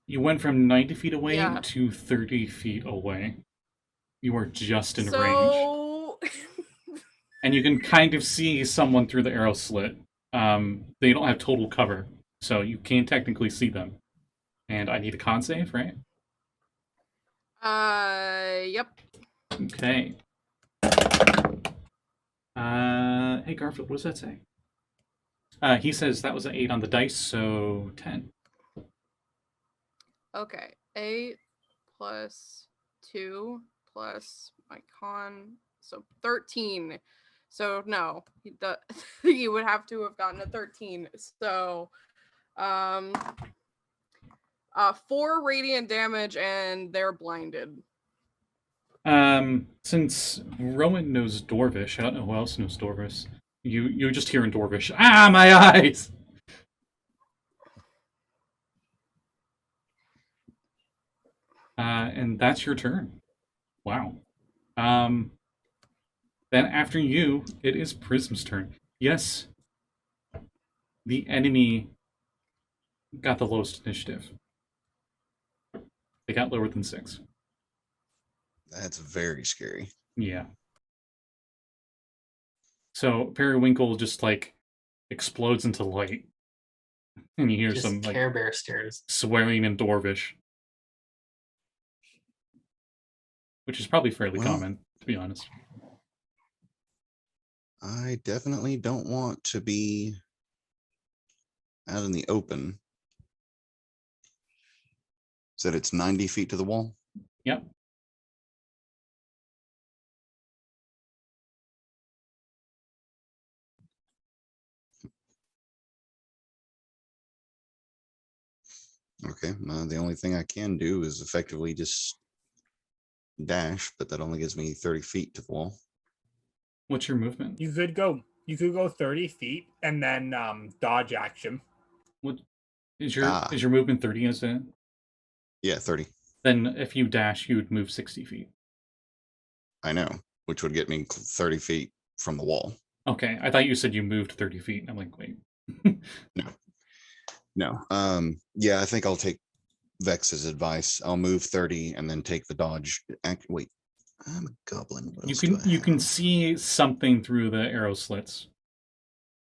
you went from 90 feet away to 30 feet away. You are just in range. And you can kind of see someone through the arrow slit. They don't have total cover, so you can technically see them. And I need a con save, right? Yep. Okay. Hey Garfield, what does that say? He says that was an 8 on the dice, so 10. Okay. 8 plus 2 plus my con, so 13. So no, he would have to have gotten a 13. So 4 radiant damage and they're blinded. Since Rowan knows Dwarvish, I don't know who else knows Dwarvish. You just hear in Dwarvish, "Ah, my eyes!" And that's your turn. Wow. Then after you, it is Prism's turn. Yes, the enemy got the lowest initiative. They got lower than 6. That's very scary. Yeah. So Periwinkle just like explodes into light, and you hear Just some like Care Bear stairs. swearing in Dwarvish, which is probably fairly Well, common, to be honest. I definitely don't want to be out in the open. Said it's 90 feet to the wall. Yep. Okay, the only thing I can do is effectively just dash, but that only gives me 30 feet to the wall. What's your movement? You could go 30 feet and then dodge action. What is your movement 30 as it? Yeah, 30. Then if you dash, you would move 60 feet. I know, which would get me 30 feet from the wall. Okay, I thought you said you moved 30 feet. I'm like, wait. No. Yeah, I think I'll take Vex's advice. I'll move 30 and then take the dodge. Wait, I'm a goblin. What else do I You can have? see something through the arrow slits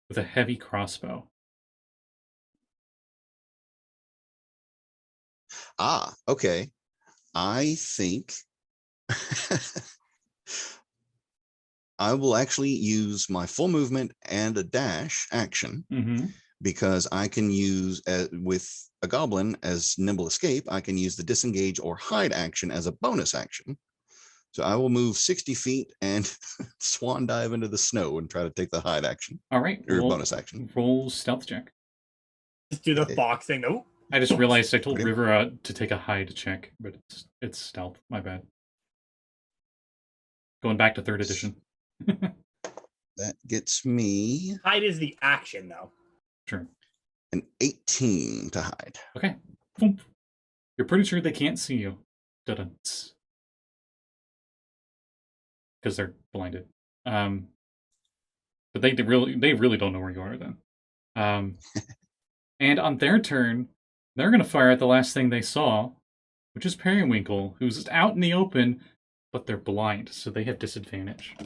with a heavy crossbow. Okay. I think I will actually use my full movement and a dash action Mm-hmm. because I can use with a goblin as nimble escape. I can use the disengage or hide action as a bonus action. So I will move 60 feet and swan dive into the snow and try to take the hide action. All right. Or bonus action. Roll stealth check. Just do the fox thing. Nope. I just realized I told Okay. River to take a hide check, but it's stealth. My bad. Going back to 3rd edition. That gets me Hide is the action though. Sure. an 18 to hide. Okay. Boom. You're pretty sure they can't see you. Because they're blinded. But they really don't know where you are then. And on their turn, they're going to fire at the last thing they saw, which is Periwinkle, who's out in the open, but they're blind, so they have disadvantage.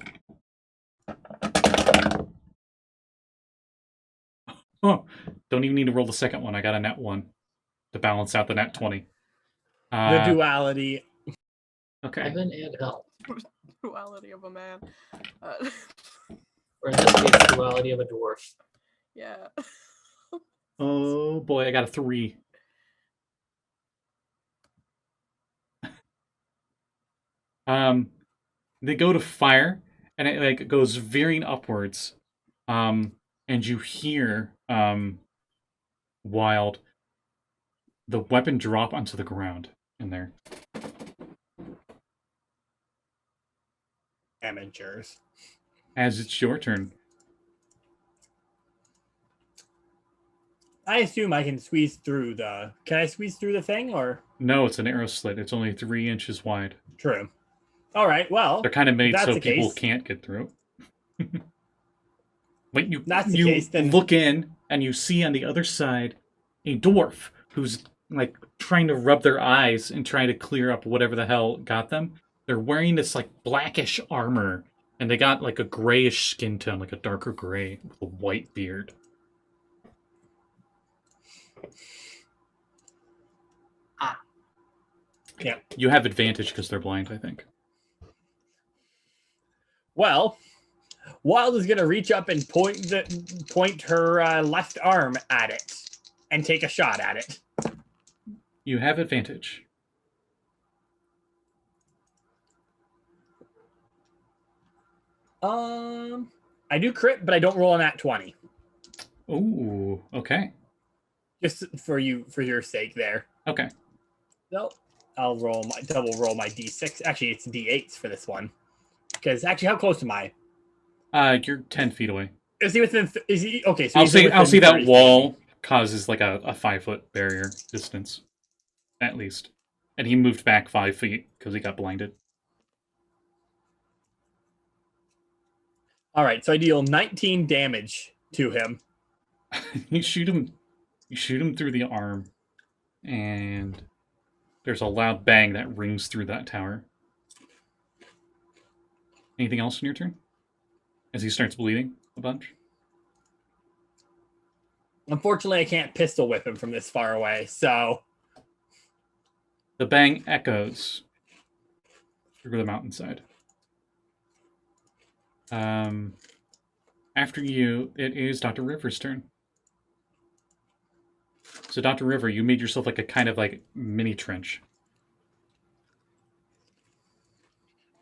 Oh, don't even need to roll the second one. I got a nat 1 to balance out the nat 20. The duality. Okay. Heaven and hell. Duality of a man. Or in this case, duality of a dwarf. Yeah. Oh boy, I got a 3. They go to fire, and it like goes veering upwards. And you hear Wild the weapon drop onto the ground in there. Amateurs. As it's your turn. I assume I can squeeze through the. Can I squeeze through the thing or? No, it's an arrow slit. It's only 3 inches wide. True. All right. Well, They're kind of made that's so the people case. can't get through. But That's the you case, then- look in and you see on the other side a dwarf who's like trying to rub their eyes and trying to clear up whatever the hell got them. They're wearing this like blackish armor, and they got like a grayish skin tone, like a darker gray with a white beard. Yeah. You have advantage because they're blind, I think. Well, Wild is gonna reach up and point her left arm at it and take a shot at it. You have advantage. I do crit, but I don't roll on that 20. Ooh, okay. Just for your sake there. Okay. So I'll double roll my d6. Actually, it's d8s for this one. Because actually, how close am I? You're 10 feet away. Is he within? Is he okay? So I'll he's say within that 30 wall causes like a 5-foot barrier distance, at least, and he moved back 5 feet because he got blinded. All right, so I deal 19 damage to him. You shoot him through the arm, and there's a loud bang that rings through that tower. Anything else in your turn? As he starts bleeding a bunch? Unfortunately, I can't pistol whip him from this far away, so... The bang echoes through the mountainside. After you, it is Dr. River's turn. So, Dr. River, you made yourself like a kind of like mini trench.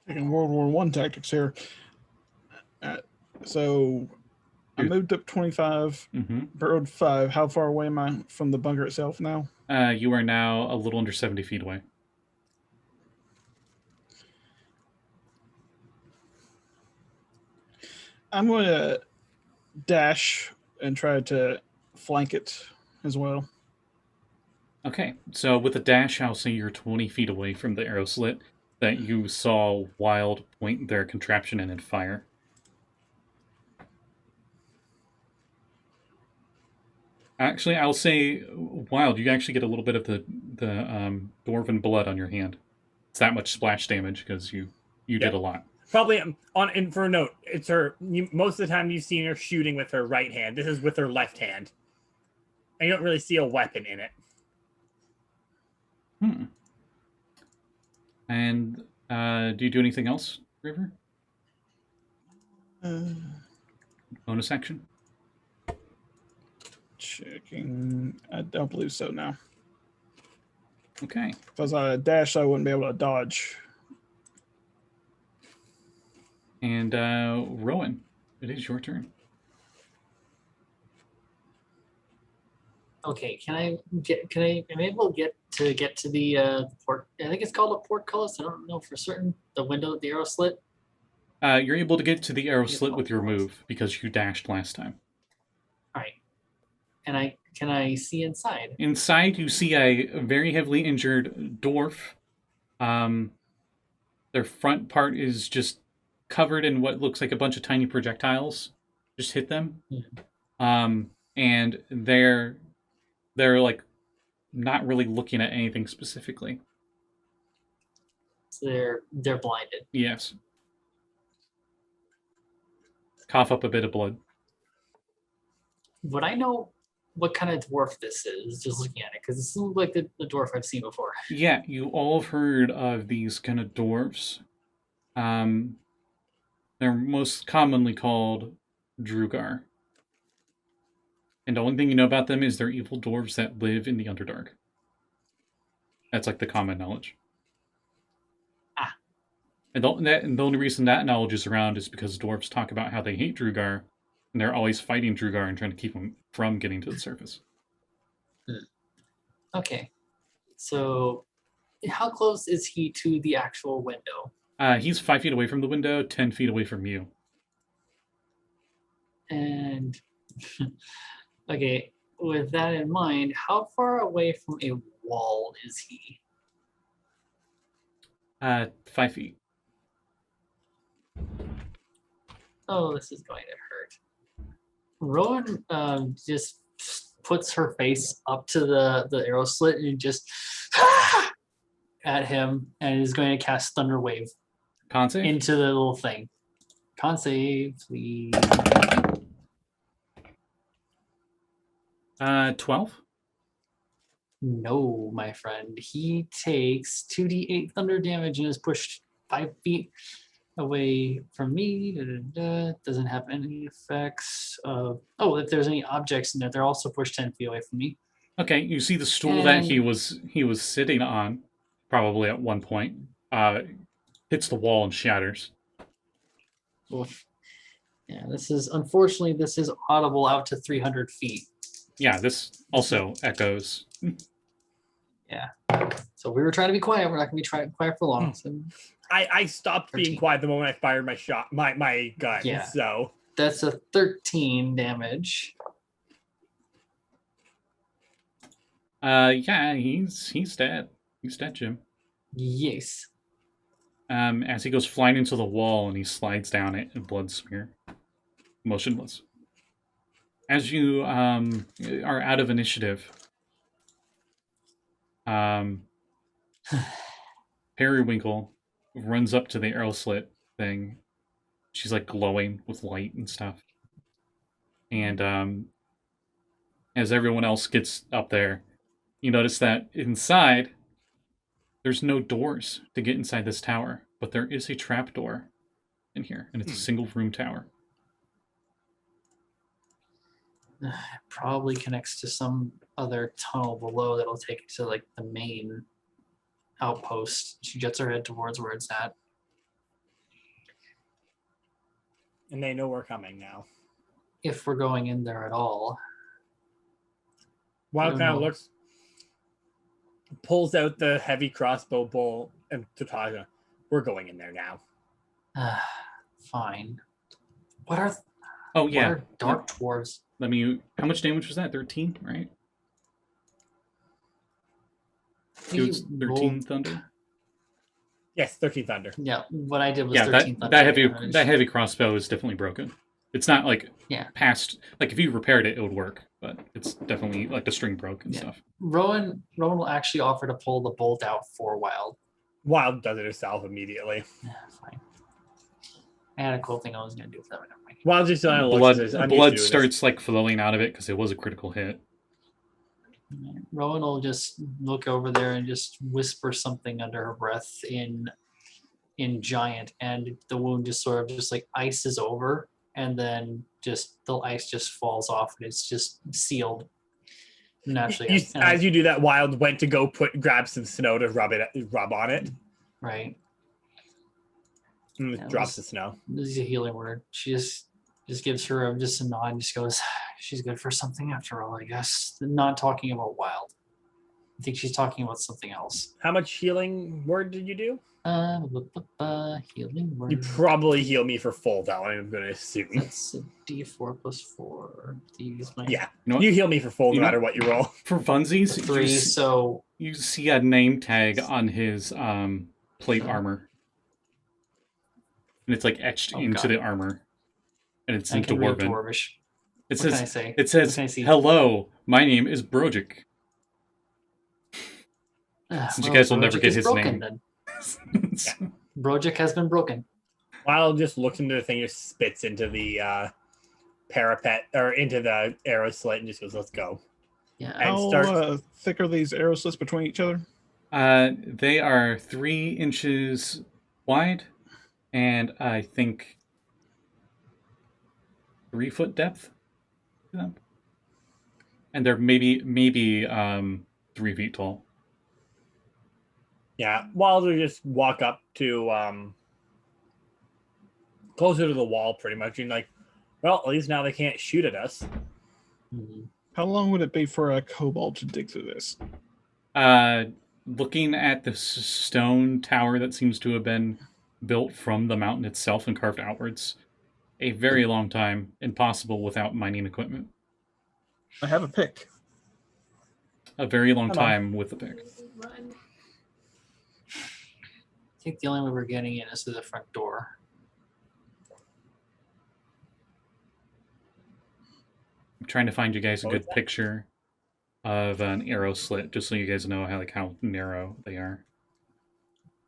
Taking World War I tactics here. So I moved up 25, burrowed 5. How far away am I from the bunker itself now? You are now a little under 70 feet away. I'm going to dash and try to flank it as well. Okay, so with a dash, I'll say you're 20 feet away from the arrow slit that you saw Wild point their contraption in and fire. Actually, I'll say, Wild, you actually get a little bit of the dwarven blood on your hand. It's that much splash damage because you did a lot. Probably and for a note, it's her. Most of the time, you've seen her shooting with her right hand. This is with her left hand, and you don't really see a weapon in it. And do you do anything else, River? Bonus action? Checking. I don't believe so now. Okay. Because I dash, I wouldn't be able to dodge. And Rowan, it is your turn. Okay, am I able to get to the port? I think it's called a portcullis. I don't know for certain. The window, the arrow slit. You're able to get to the arrow slit with your move because you dashed last time. All right. And can I see inside? Inside, you see a very heavily injured dwarf. Their front part is just covered in what looks like a bunch of tiny projectiles. Just hit them. And they're like not really looking at anything specifically. So they're blinded. Yes. Cough up a bit of blood. Would I know what kind of dwarf this is, just looking at it? Because this looks like the dwarf I've seen before. Yeah, you all have heard of these kind of dwarves. They're most commonly called Drugar. And the only thing you know about them is they're evil dwarves that live in the Underdark. That's like the common knowledge. And the only reason that knowledge is around is because dwarves talk about how they hate Drugar, and they're always fighting Drugar and trying to keep them from getting to the surface. Okay. So how close is he to the actual window? He's 5 feet away from the window, 10 feet away from you. And okay, with that in mind, how far away from a wall is he? 5 feet. Oh, this is going to hurt. Rowan just puts her face up to the arrow slit and just at him and is going to cast Thunder Wave Con save? into the little thing. Con save, please. 12? No, my friend. He takes 2d8 thunder damage and is pushed 5 feet away from me. Doesn't have any effects of. Oh, if there's any objects in there, they're also pushed 10 feet away from me. Okay, you see the stool that he And- was sitting on, probably at one point, hits the wall and shatters. Oof. Yeah, this is unfortunately this is audible out to 300 feet. Yeah, this also echoes. So we were trying to be quiet. We're not going to be quiet for long. So I stopped being 13. quiet the moment I fired my shot, my gun. Yeah. So that's a 13 damage. Yeah, he's dead. He's dead, Jim. Yes. As he goes flying into the wall and he slides down it in blood smear, motionless. As you are out of initiative, Periwinkle runs up to the arrow slit thing. She's like glowing with light and stuff. And as everyone else gets up there, you notice that inside, there's no doors to get inside this tower, but there is a trap door in here, and it's a single room tower. Probably connects to some other tunnel below that'll take it to like the main outpost. She jets her head towards where it's at. and they know we're coming now. If we're going in there at all. Wild don't kind of know. looks, pulls out the heavy crossbow bolt, and to Taja, we're going in there now. Fine. What are Oh, what yeah. are dark dwarves? Let me. How much damage was that? 13, right? It was 13 thunder. Yes, 13 Thunder. Yeah, what I did was Yeah, 13 that thunder heavy damage. that heavy crossbow is definitely broken. It's not like Yeah. past. Like if you repaired it, it would work, but it's definitely like the string broke and Yeah. stuff. Rowan will actually offer to pull the bolt out for Wild. Wild does it herself immediately. Yeah, fine. I had a cool thing I was gonna do with that, but never mind. Wild just looks Blood and says, "I'm used to blood doing this." starts like flowing out of it because it was a critical hit. Rowan will just look over there and just whisper something under her breath in giant, and the wound just sort of just like ices over, and then just the ice just falls off and it's just sealed naturally. As you do that, Wild went to go grab some snow to rub on it, Right. and Yeah, drops the snow. This is a healing word. She just gives her just a nod and just goes, she's good for something after all, I guess. Not talking about Wild. I think she's talking about something else. How much healing word did you do? Healing word. You probably heal me for full, though. I'm going to assume. That's a D4 plus 4. Use my Yeah, You know what? you heal me for full no You know- matter what you roll. For funsies, 3. So you see a name tag on his plate armor, and it's like etched Oh, into God. the armor, and it's I in can read Dwarven. Dwarvish. It What can I says say? it What says can I see? hello. My name is Brojic. Since you guys will never Brojic get is his broken, name. Then. Brojic has been broken. Wild just looks into the thing, just spits into the parapet or into the arrow slit, and just goes, "Let's go." Yeah. And How start- thick are these arrow slits between each other? They are 3 inches wide, and I think 3 foot depth. Yeah. And they're maybe 3 feet tall. Yeah, Wild will just walk up to closer to the wall, pretty much, and like, well, at least now they can't shoot at us. Mhm. How long would it be for a kobold to dig through this? Looking at the stone tower that seems to have been built from the mountain itself and carved outwards, a very long time, impossible without mining equipment. I have a pick. A very long Come on. time with the pick. I think the only way we're getting in is through the front door. I'm trying to find you guys a What was good that? picture of an arrow slit, just so you guys know how narrow they are.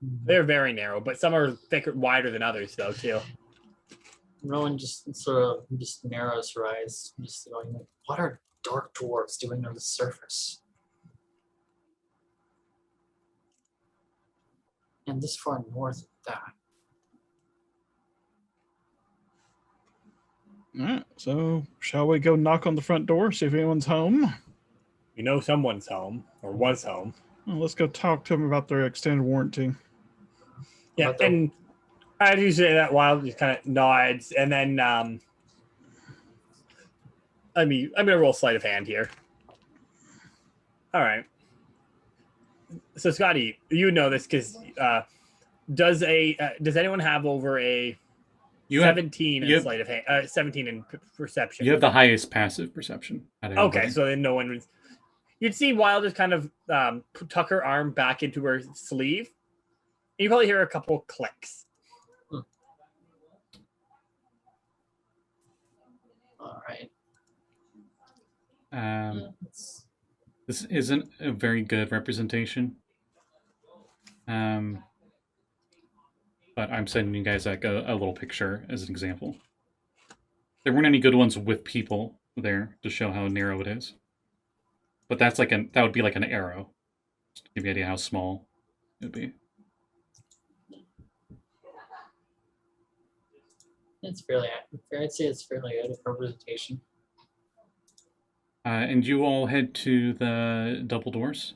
They're very narrow, but some are thicker, wider than others, though, too. Rowan just sort of just narrows her eyes, just going like, "What are dark dwarves doing on the surface?" And this far north of that. All right, so shall we go knock on the front door, see if anyone's home? You know someone's home or was home. Well, let's go talk to them about their extended warranty. Yeah, About the- and as you say that, Wild just kind of nods, and then I'm gonna roll sleight of hand here. All right. So Scotty, you know this because does anyone have over a You have 17 you in have- sleight of hand? 17 in perception. you have the highest passive perception. Out of Okay, everybody. so then no one was. You'd see Wild just kind of tuck her arm back into her sleeve. You probably hear a couple clicks. All right. This isn't a very good representation. But I'm sending you guys like a little picture as an example. There weren't any good ones with people there to show how narrow it is. But that's like that would be like an arrow. Just to give you an idea how small it would be. It's fairly, I'd say it's fairly good representation. And you all head to the double doors.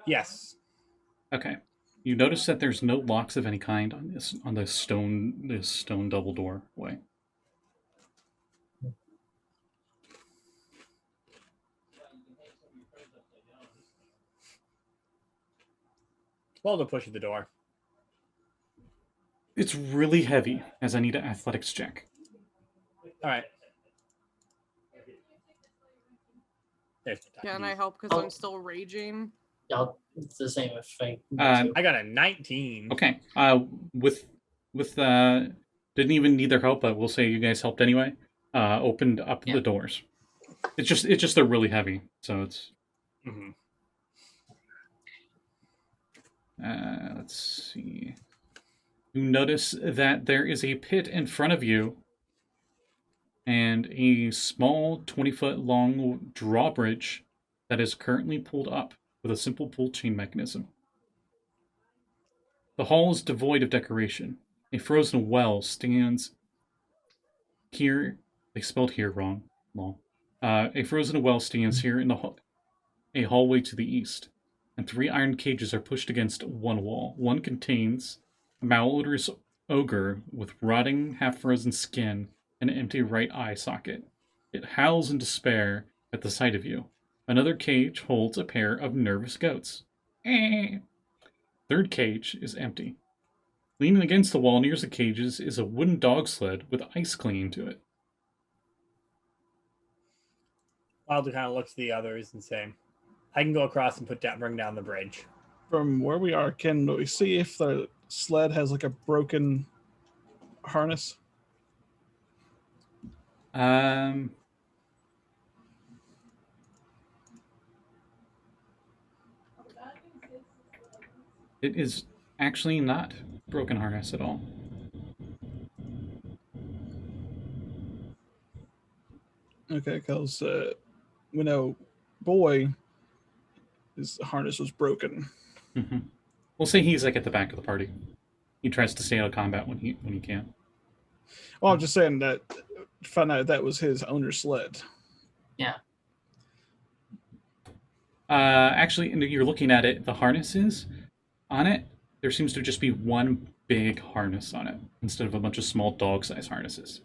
Yes. Okay. You notice that there's no locks of any kind on this stone double doorway. Waldo pushes the door. It's really heavy, as I need an athletics check. All right. Can I help because Oh. I'm still raging? It's the same if I. I got a 19. Okay. With didn't even need their help, but we'll say you guys helped anyway. Opened up Yeah. the doors. It's just they're really heavy, so it's. Mm-hmm. Let's see. You notice that there is a pit in front of you, and a small 20-foot long drawbridge that is currently pulled up with a simple pull chain mechanism. The hall is devoid of decoration. A frozen well stands here. They spelled here wrong. Lol. A frozen well stands here in a hallway to the east, and 3 iron cages are pushed against one wall. One contains a malodorous ogre with rotting, half-frozen skin and an empty right eye socket. It howls in despair at the sight of you. Another cage holds a pair of nervous goats. Third cage is empty. Leaning against the wall near the cages is a wooden dog sled with ice clinging to it. Wilder kind of looks at the others and say, I can go across and bring down the bridge. From where we are, can we see if the sled has like a broken harness? It is actually not broken harness at all. Okay, because we know boy, his harness was broken. Mm-hmm. We'll say he's like at the back of the party. He tries to stay out of combat when he can. Well, I'm just saying that find out that was his owner's sled. Yeah. Actually, you're looking at it. The harnesses on it, there seems to just be one big harness on it instead of a bunch of small dog-sized harnesses.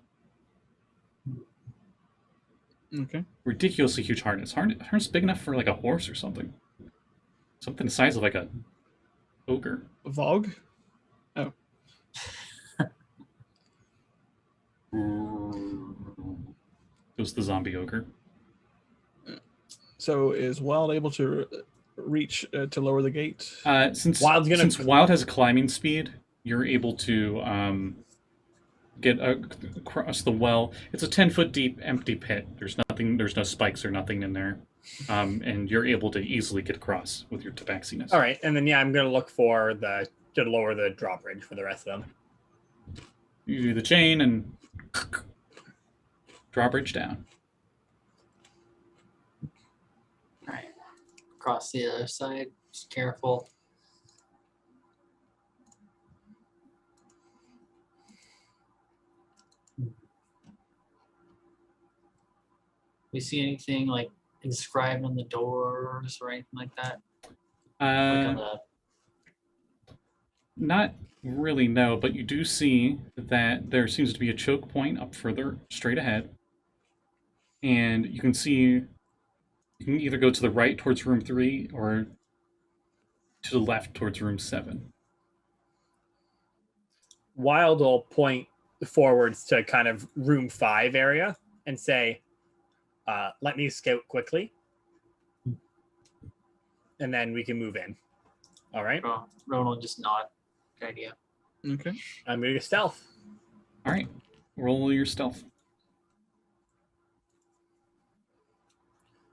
Okay. Ridiculously huge harness. Harness big enough for like a horse or something. Something the size of like a ogre. Valgg? Oh. Goes the zombie ogre. So is Wild able to reach to lower the gate? Since Wild's Wild has a climbing speed, you're able to get across the well. It's a 10-foot deep empty pit. There's no spikes or nothing in there. And you're able to easily get across with your tabaxiness. All right, and then I'm gonna look for to lower the drawbridge for the rest of them. You do the chain and drawbridge down. All right. Across the other side. Just careful. We see anything like inscribed on the doors or anything like that? Like on Uh, the not really, no, but you do see that there seems to be a choke point up further straight ahead. And you can see you can either go to the right towards room 3 or to the left towards room 7. Wild will point forwards to kind of room 5 area and say, let me scout quickly. And then we can move in. All right. Rowan will just nod. Good idea. Okay. I'm going to stealth. All right, roll your stealth.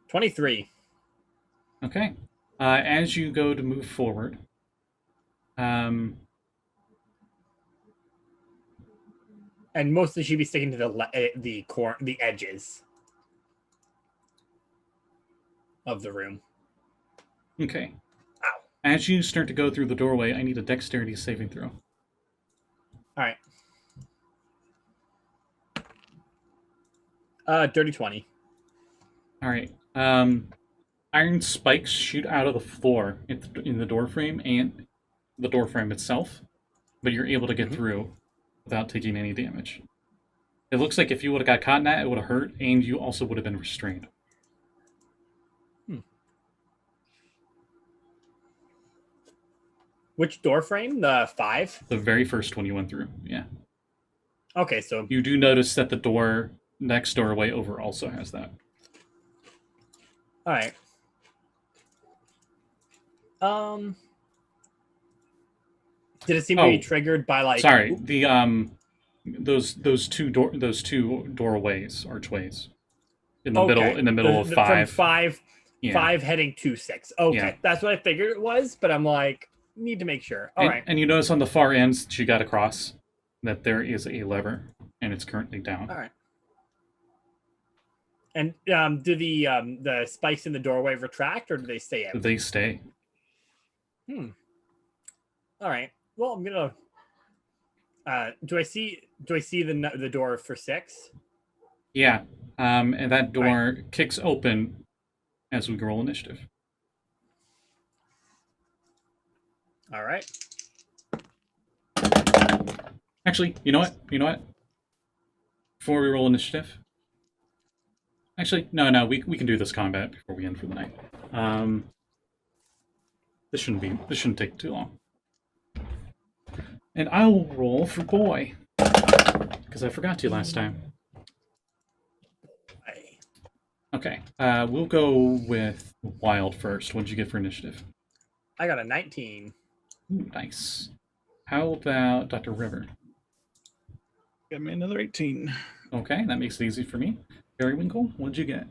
23. Okay. As you go to move forward, And mostly she'd be sticking to the edges of the room. okay. Ow. As you start to go through the doorway, I need a dexterity saving throw. All right. Dirty 20. All right. Iron spikes shoot out of the floor in the door frame and the door frame itself, but you're able to get through without taking any damage. It looks like if you would have got caught in that, it would have hurt, and you also would have been restrained. Which door frame? The 5? The very first one you went through, yeah. Okay, so You do notice that the door next doorway over also has that. all right. Did it seem to be triggered by like? Sorry, the those two doorways, archways, in the middle of 5. From 5, Yeah. 5 heading to 6. Okay, Yeah. that's what I figured it was, but I'm like, need to make sure. All right. And you notice on the far ends that you got across that there is a lever, and it's currently down. All right. And do the spikes in the doorway retract, or do they stay out? They stay. All right. Well, I'm gonna. Do I see the door for 6? Yeah. And that door kicks open as we roll initiative. All right. Actually, you know what? Before we roll initiative. Actually, no, we can do this combat before we end for the night. This shouldn't take too long. And I will roll for boy. Because I forgot to last time. Okay. We'll go with Wild first. What did you get for initiative? I got a 19. Ooh, nice. How about Dr. River? Got me another 18. Okay, that makes it easy for me. Periwinkle, what did you get?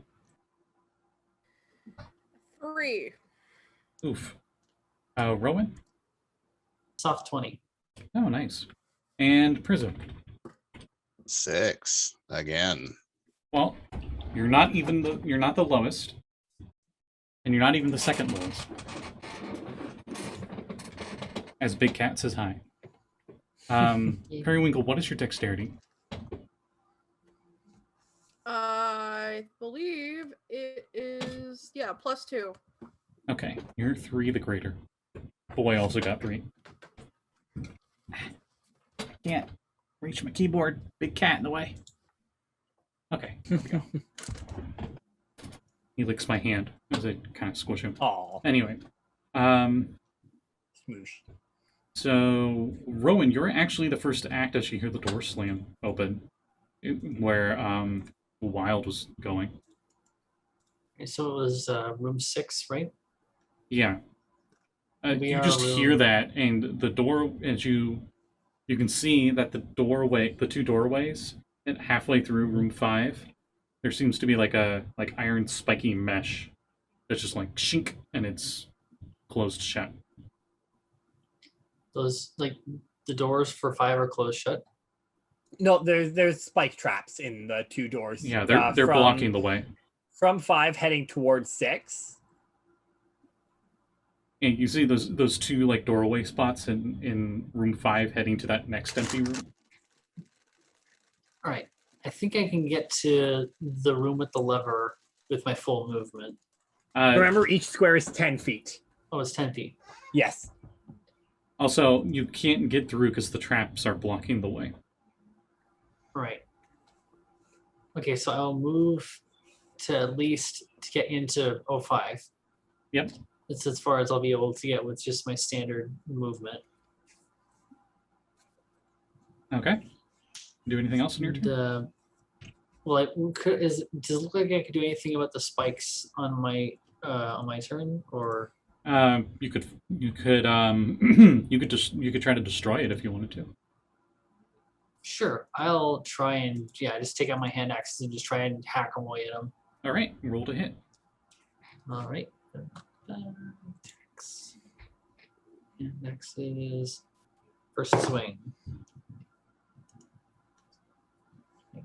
3. Oof. Rowan? Soft 20. Oh, nice. And Prism? 6 again. Well, you're not the lowest, and you're not even the second lowest. As Big Cat says hi. Periwinkle, what is your dexterity? I believe it is +2. Okay, you're 3 the greater. Boy also got 3. Can't reach my keyboard. Big cat in the way. Okay, here we go. He licks my hand as I kind of squish him. Oh, Anyway, smoosh. so Rowan, you're actually the first to act as you hear the door slam open, where Wild was going. Okay, so it was room 6, right? Yeah. We You are just room- hear that, and the door, as you can see that the two doorways, and halfway through room 5, there seems to be like iron spiky mesh that's just like shink, and it's closed shut. Those like the doors for 5 are closed shut. No, there's spike traps in the 2 doors. Yeah, they're blocking the way. From 5 heading towards 6. And you see those 2 like doorway spots in room 5 heading to that next empty room. All right. I think I can get to the room with the lever with my full movement. Remember, each square is 10 feet. Oh, it's 10 feet. Yes. Also, you can't get through because the traps are blocking the way. Right. Okay, so I'll move to at least to get into 05. Yep. It's as far as I'll be able to get with just my standard movement. Okay. Do anything else in your turn? Does it look like I could do anything about the spikes on my turn, or? You could you could try to destroy it if you wanted to. Sure, I'll try and just take out my hand axes and just try and hack away at them. All right, roll to hit. All right. And next is first swing.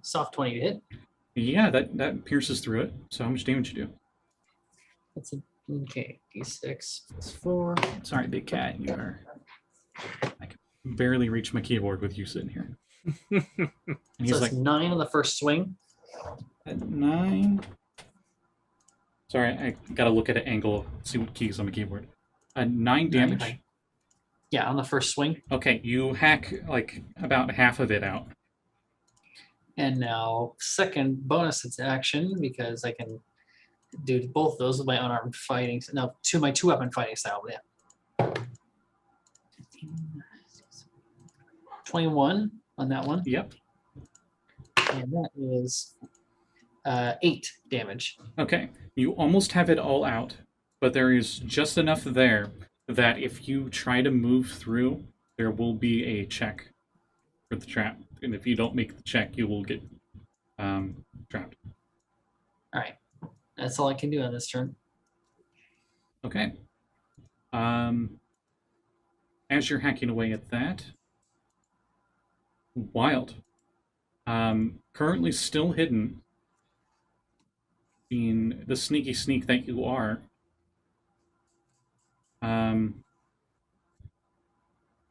Soft 20 to hit. Yeah, that pierces through it. So how much damage you do? That's okay. D6 plus 4. Sorry, big cat. You are. I can barely reach my keyboard with you sitting here. And he's So like it's 9 on the first swing. at 9. Sorry, I gotta look at an angle, see what keys on the keyboard. 9 damage. 9. Yeah, on the first swing. Okay, you hack like about half of it out. And now second bonus action, because I can do both those with my unarmed fighting. No, my 2-weapon fighting style. Yeah. 21 on that one. Yep. And that is 8 damage. Okay, you almost have it all out, but there is just enough there that if you try to move through, there will be a check for the trap. And if you don't make the check, you will get trapped. All right. That's all I can do on this turn. Okay. As you're hacking away at that, Wild. Currently still hidden, being the sneaky sneak that you are.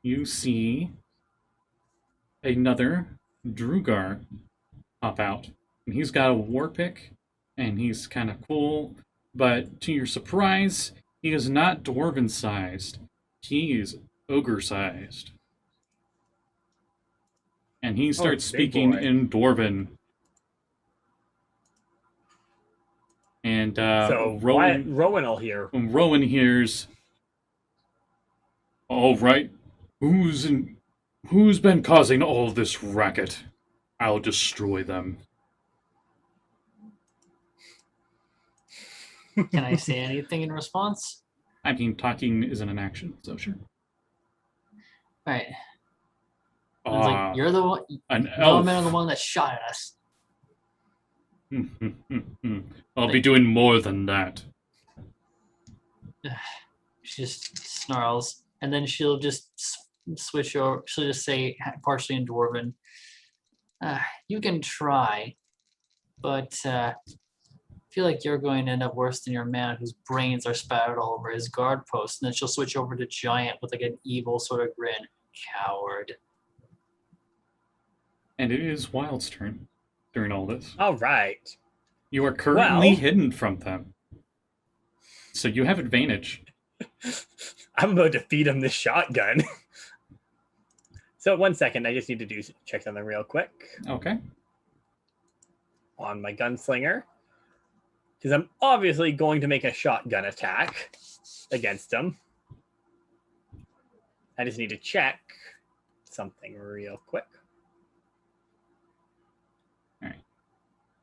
You see another Drugar pop out. And he's got a war pick, and he's kind of cool, but to your surprise, he is not dwarven sized. He is ogre sized. And he starts big speaking boy. in Dwarven. And So Rowan will hear. when Rowan hears, "All right, who's been causing all this racket? I'll destroy them." Can I say anything in response? I mean, talking isn't an action, so sure. All right. I was like, you're the one. An No elf. man are the one that shot at us. I'll be doing more than that. She just snarls, and then she'll just switch over. She'll just say, partially in Dwarven, "You can try, but I feel like you're going to end up worse than your man whose brains are spattered all over his guard post." And then she'll switch over to Giant with like an evil sort of grin. "Coward." And it is Wild's turn during all this. All right. You are currently Well- hidden from them. So you have advantage. I'm about to feed him this shotgun. So 1 second, I just need to check something real quick Okay. on my gunslinger. Because I'm obviously going to make a shotgun attack against him. I just need to check something real quick.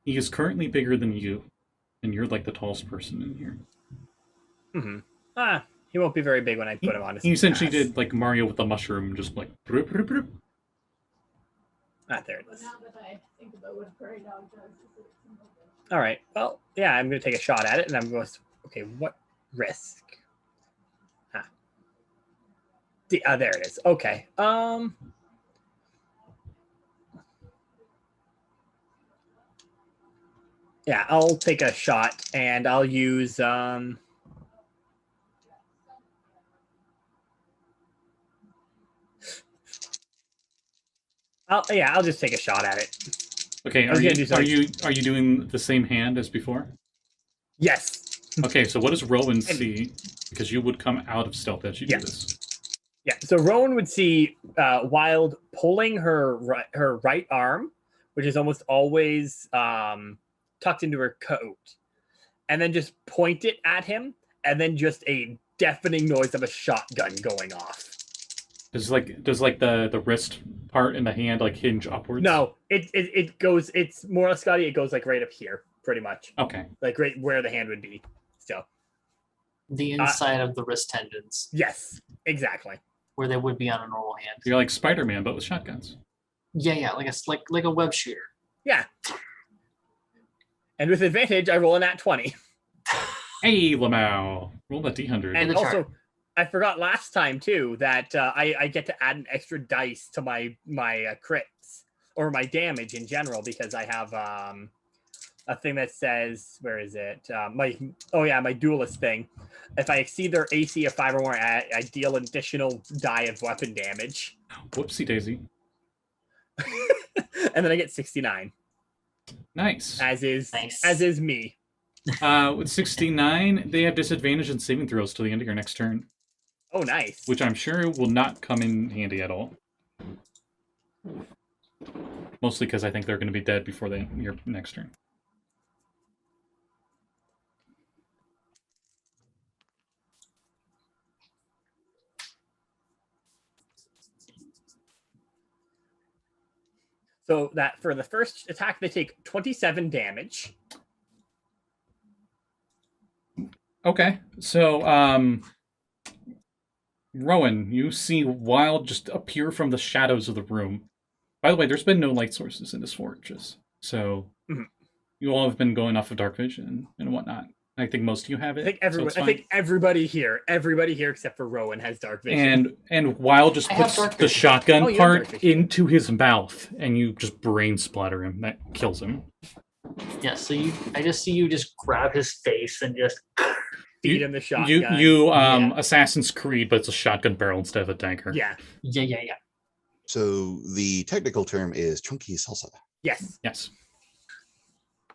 He is currently bigger than you, and you're like the tallest person in here. He won't be very big when I put him on his He essentially ass. did like Mario with the mushroom, just like. Broop, broop, broop. There it is. Now that I think about what prairie dog does, All right. Well, yeah, I'm going to take a shot at it, and I'm going to... Okay, what risk? There it is. Okay. Yeah, I'll take a shot, and I'll use... I'll just take a shot at it. Okay, I was gonna do are something. you doing the same hand as before? Yes. Okay, so what does Rowan see? Because you would come out of stealth as you do this. Yeah. So Rowan would see Wild pulling her right arm, which is almost always tucked into her coat, and then just point it at him, and then just a deafening noise of a shotgun going off. Does the wrist part in the hand like hinge upwards? No, it goes. It's more or less, Scotty. It goes like right up here, pretty much. Okay. Like right where the hand would be. Still. The inside of the wrist tendons, Yes, exactly. where they would be on a normal hand. You're like Spider-Man, but with shotguns. Yeah, like a web shooter. Yeah. And with advantage, I roll a nat 20. Hey, Lamau, roll that D100. And the also, chart. I forgot last time too that I get to add an extra dice to my crits or my damage in general because I have a thing that says, where is it? My duelist thing. If I exceed their AC of 5 or more, I deal an additional die of weapon damage. Whoopsie daisy. And then I get 69. Nice. As is me. With 69, they have disadvantage in saving throws till the end of your next turn, Oh, nice. which I'm sure will not come in handy at all. Mostly because I think they're going to be dead before your next turn. So that for the first attack, they take 27 damage. Okay, so Rowan, you see Wild just appear from the shadows of the room. By the way, there's been no light sources in this fortress, so you all have been going off of dark vision and whatnot. I think most of you have it. I think everybody here except for Rowan has dark vision. And Wild just puts the shotgun part into his mouth, and you just brain splatter him. That kills him. Yeah, so I just see you just grab his face and just feed him the shotgun. You Assassin's Creed, but it's a shotgun barrel instead of a dagger. Yeah. So the technical term is chunky salsa. Yes. Yes.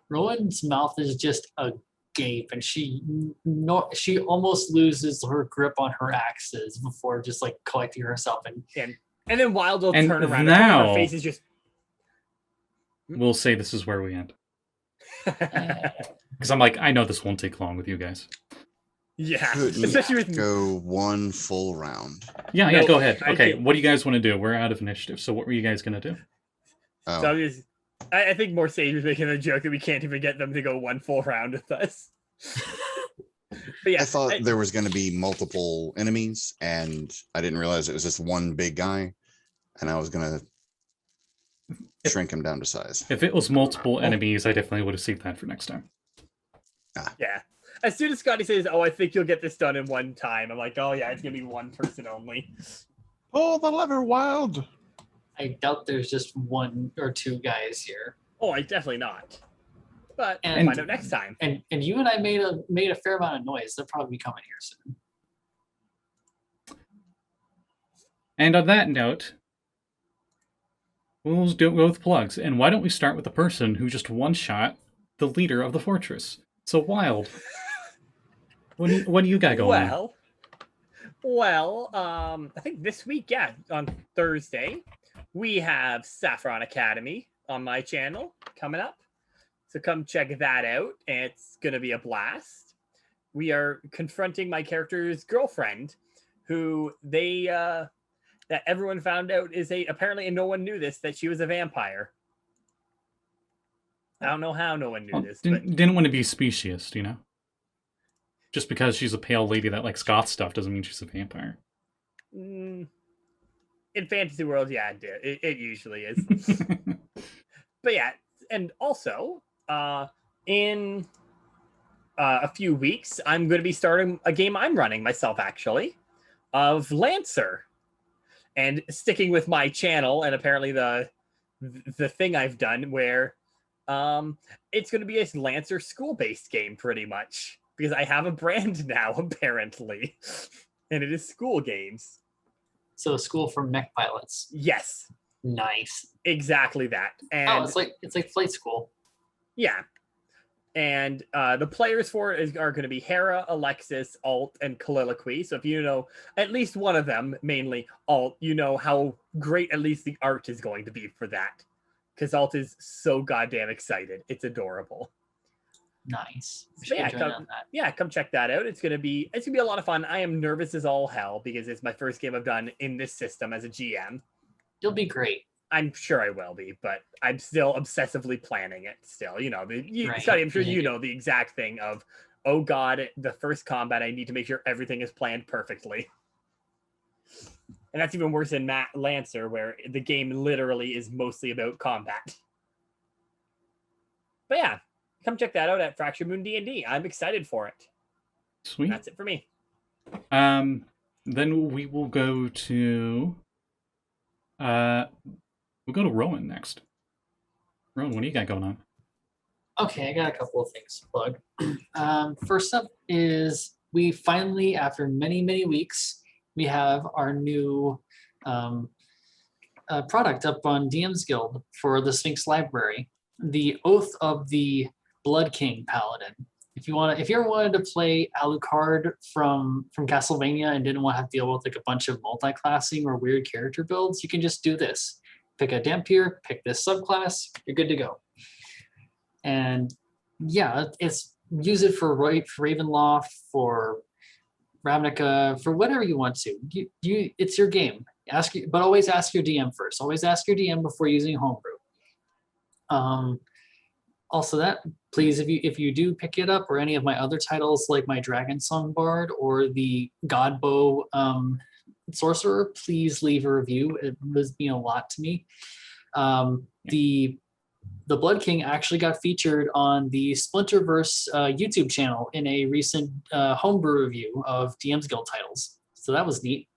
Rowan's mouth is just agape, and she almost loses her grip on her axes before just like collecting herself and then Wild will turn around now, and her face is just. We'll say this is where we end. Because I'm like, I know this won't take long with you guys. Yeah, especially with go one full round. Yeah, go ahead. Okay, what do you guys want to do? We're out of initiative, so what were you guys gonna do? Oh. So I think more Saege was making a joke that we can't even get them to go one full round with us. But yeah, I thought there was going to be multiple enemies, and I didn't realize it was just one big guy, and I was going to shrink him down to size. If it was multiple enemies, I definitely would have saved that for next time. Yeah. As soon as Scotty says, "Oh, I think you'll get this done in one time," I'm like, "Oh yeah, it's gonna be one person only." Pull the lever, Wild. I doubt there's just one or two guys here. Oh, I definitely not. But we'll find out next time. And you and I made a fair amount of noise. They'll probably be coming here soon. And on that note, we'll go with plugs. And why don't we start with the person who just one-shot the leader of the fortress? So Wild. What do you got going on? Well, I think this week, on Thursday, we have Saffron Academy on my channel coming up. So come check that out. It's going to be a blast. We are confronting my character's girlfriend, who that everyone found out is apparently, and no one knew this, that she was a vampire. I don't know how no one knew this. Didn't want to be specious, you know? Just because she's a pale lady that likes goth stuff doesn't mean she's a vampire. In fantasy world, yeah, it usually is. But yeah, and also, in a few weeks, I'm going to be starting a game I'm running myself, actually, of Lancer. And sticking with my channel, and apparently the thing I've done, where it's going to be a Lancer school-based game, pretty much. Because I have a brand now, apparently. And it is school games. So school for mech pilots. Yes. Nice. Exactly that. And Oh, it's like flight school. yeah. And the players for it are going to be Hera, Alexis, Alt, and Colloquy. So if you know at least one of them, mainly Alt, you know how great at least the art is going to be for that. Because Alt is so goddamn excited. It's adorable. Nice. We But should yeah, get joined on that. yeah, come check that out. It's gonna be a lot of fun. I am nervous as all hell because it's my first game I've done in this system as a GM. You'll be great. I'm sure I will be, but I'm still obsessively planning it. Still, you know, Right. Scotty, I'm sure you Yeah. know the exact thing of, oh god, the first combat, I need to make sure everything is planned perfectly. And that's even worse in Lancer, where the game literally is mostly about combat. But yeah, come check that out at Fracture Moon D&D. I'm excited for it. Sweet. That's it for me. Then we will go to we'll go to Rowan next. Rowan, what do you got going on? Okay, I got a couple of things to plug. First up is we finally, after many, many weeks, we have our new product up on DM's Guild for the Sphinx Library, the Oath of the Blood King Paladin. If you ever wanted to play Alucard from Castlevania and didn't want to have to deal with like a bunch of multi-classing or weird character builds, you can just do this. Pick a Dampier, pick this subclass, you're good to go. And yeah, use it for Ravenloft, for Ravnica, for whatever you want to. It's your game. But always ask your DM first. Always ask your DM before using homebrew. Also, that please, if you do pick it up, or any of my other titles like my Dragon Song Bard or the Godbow Sorcerer, please leave a review. It does mean a lot to me. The Blood King actually got featured on the Splinterverse YouTube channel in a recent homebrew review of DM's Guild titles. So that was neat.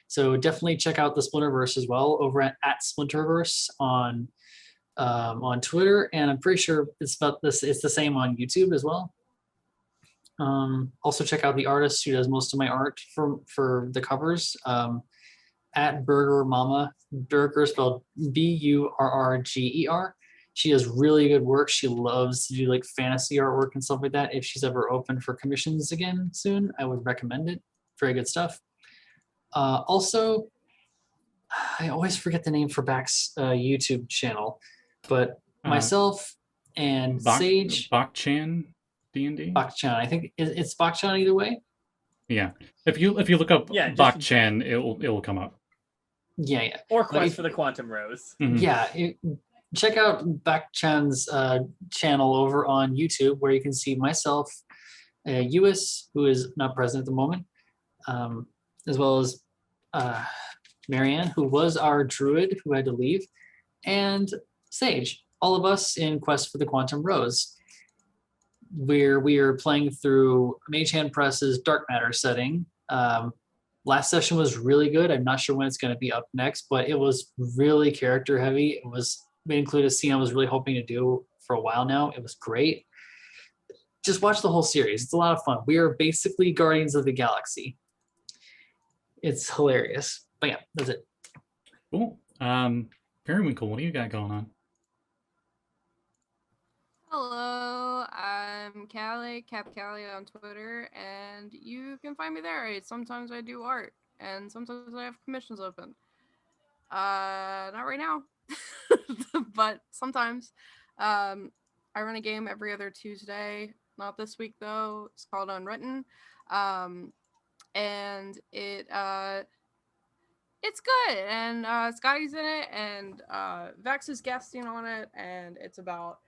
So definitely check out the Splinterverse as well over at Splinterverse on Twitter, and I'm pretty sure it's the same on YouTube as well. Also check out the artist who does most of my art for the covers, at Burger Mama. Burger spelled Burrrger. She does really good work. She loves to do like fantasy artwork and stuff like that. If she's ever open for commissions again soon, I would recommend it. Very good stuff. Also, I always forget the name for Back's YouTube channel, but myself and Saege, Bakchan D&D. Bakchan, I think it's Bakchan either way. Yeah, if you look up Bakchan, it will come up. Yeah. Or Quest for the Quantum Rose. Mm-hmm. Yeah, check out Bakchan's channel over on YouTube, where you can see myself, Lluis, who is not present at the moment, as well as Marianne, who was our druid who had to leave, and Saege. All of us in Quest for the Quantum Rose, where we are playing through Mage Hand Press's Dark Matter setting. Last session was really good. I'm not sure when it's going to be up next, but it was really character heavy. We included a scene I was really hoping to do for a while now. It was great. Just watch the whole series. It's a lot of fun. We are basically Guardians of the Galaxy. It's hilarious. But yeah, that's it. Cool. Periwinkle, what do you got going on? Hello, I'm Callie, Cap Callie on Twitter, and you can find me there. Sometimes I do art, and sometimes I have commissions open. Not right now, but sometimes. I run a game every other Tuesday. Not this week though. It's called Unwritten, and it's good. And Scotty's in it, and Vex is guesting on it, and it's about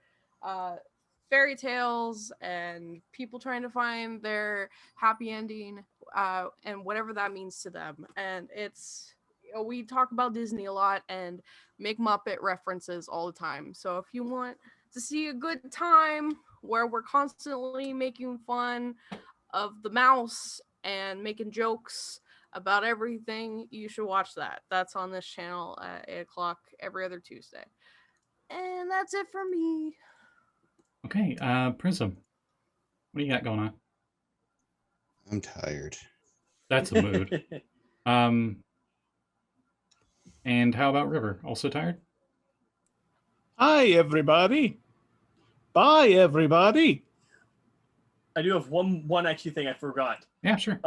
fairy tales and people trying to find their happy ending, and whatever that means to them. And it's, we talk about Disney a lot and make Muppet references all the time. So if you want to see a good time where we're constantly making fun of the mouse and making jokes about everything, you should watch that. That's on this channel at 8 o'clock every other Tuesday. And that's it for me. Okay, Prism, what do you got going on? I'm tired. That's a mood. And how about River? Also tired? Hi, everybody. Bye, everybody. I do have one actually thing I forgot. Yeah, sure.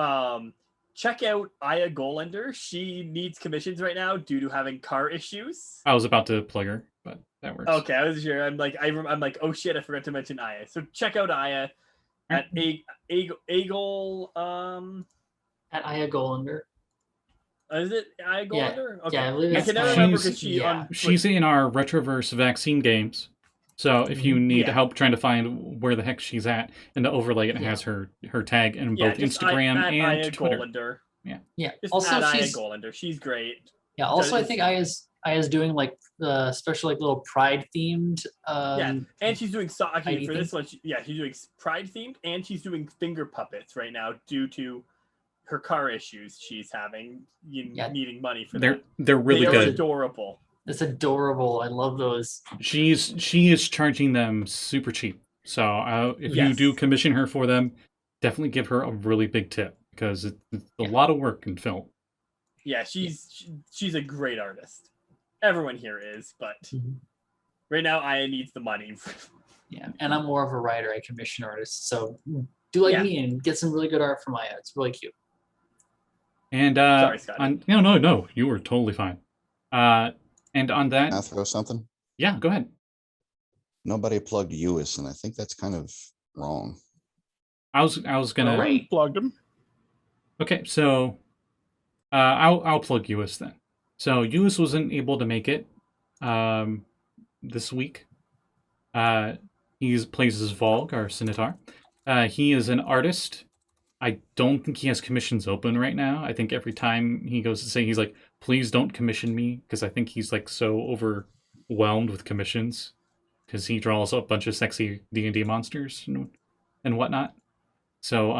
Check out Aya Golender. She needs commissions right now due to having car issues. I was about to plug her, but that works. Okay, I was sure. I'm like, oh shit, I forgot to mention Aya. So check out Aya at Agol. At Aya Golender. Is it Aya Golender? Okay. Yeah, I believe I it's can never fine. remember because she Yeah. on. She's in our Retroverse vaccine games. So if you need Yeah. help trying to find where the heck she's at, in the overlay it Yeah. has her tag in Yeah, both just Instagram at and Aya Twitter. Golender. Yeah. Just Also, at Aya she's Golender. She's great. yeah. Also, I it's- think Aya's doing like the special like little Pride themed. Yeah, and she's doing okay, Heidi for thing? this one. She's doing Pride themed, and she's doing finger puppets right now due to her car issues she's having, Yeah. needing money for They're that. really They are good. adorable. It's adorable. I love those. She is charging them super cheap. So if you do Yes. commission her for them, definitely give her a really big tip because it's a lot of work in film. Yeah, she's a great artist. Everyone here is, but Mhm. right now Aya needs the money. Yeah, and I'm more of a writer. I commission artists, so do like Yeah. me and get some really good art from Aya. It's really cute. And Sorry, Scotty. no, you were totally fine. And on that, Can I throw something? yeah, go ahead. Nobody plugged Lluis, and I think that's kind of wrong. I was gonna. Rowan plugged him. Okay, so I'll plug Lluis then. So Lluis wasn't able to make it this week. He plays as Valgg, our Centaur. He is an artist. I don't think he has commissions open right now. I think every time he goes to say, he's like, please don't commission me, because I think he's like so overwhelmed with commissions because he draws a bunch of sexy D&D monsters and whatnot. So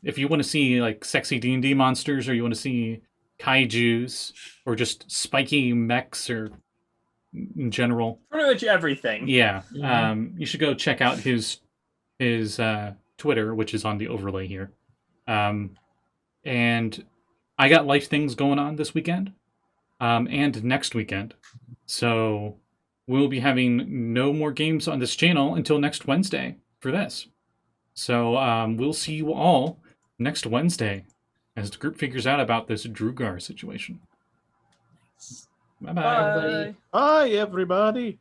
if you want to see like sexy D&D monsters, or you want to see kaijus, or just spiky mechs, or in general, Pretty much everything. yeah, Mhm. you should go check out his Twitter, which is on the overlay here. And I got life things going on this weekend, and next weekend, so we'll be having no more games on this channel until next Wednesday for this. So we'll see you all next Wednesday as the group figures out about this Drugar situation. Bye-bye. Bye. Everybody. Bye, everybody.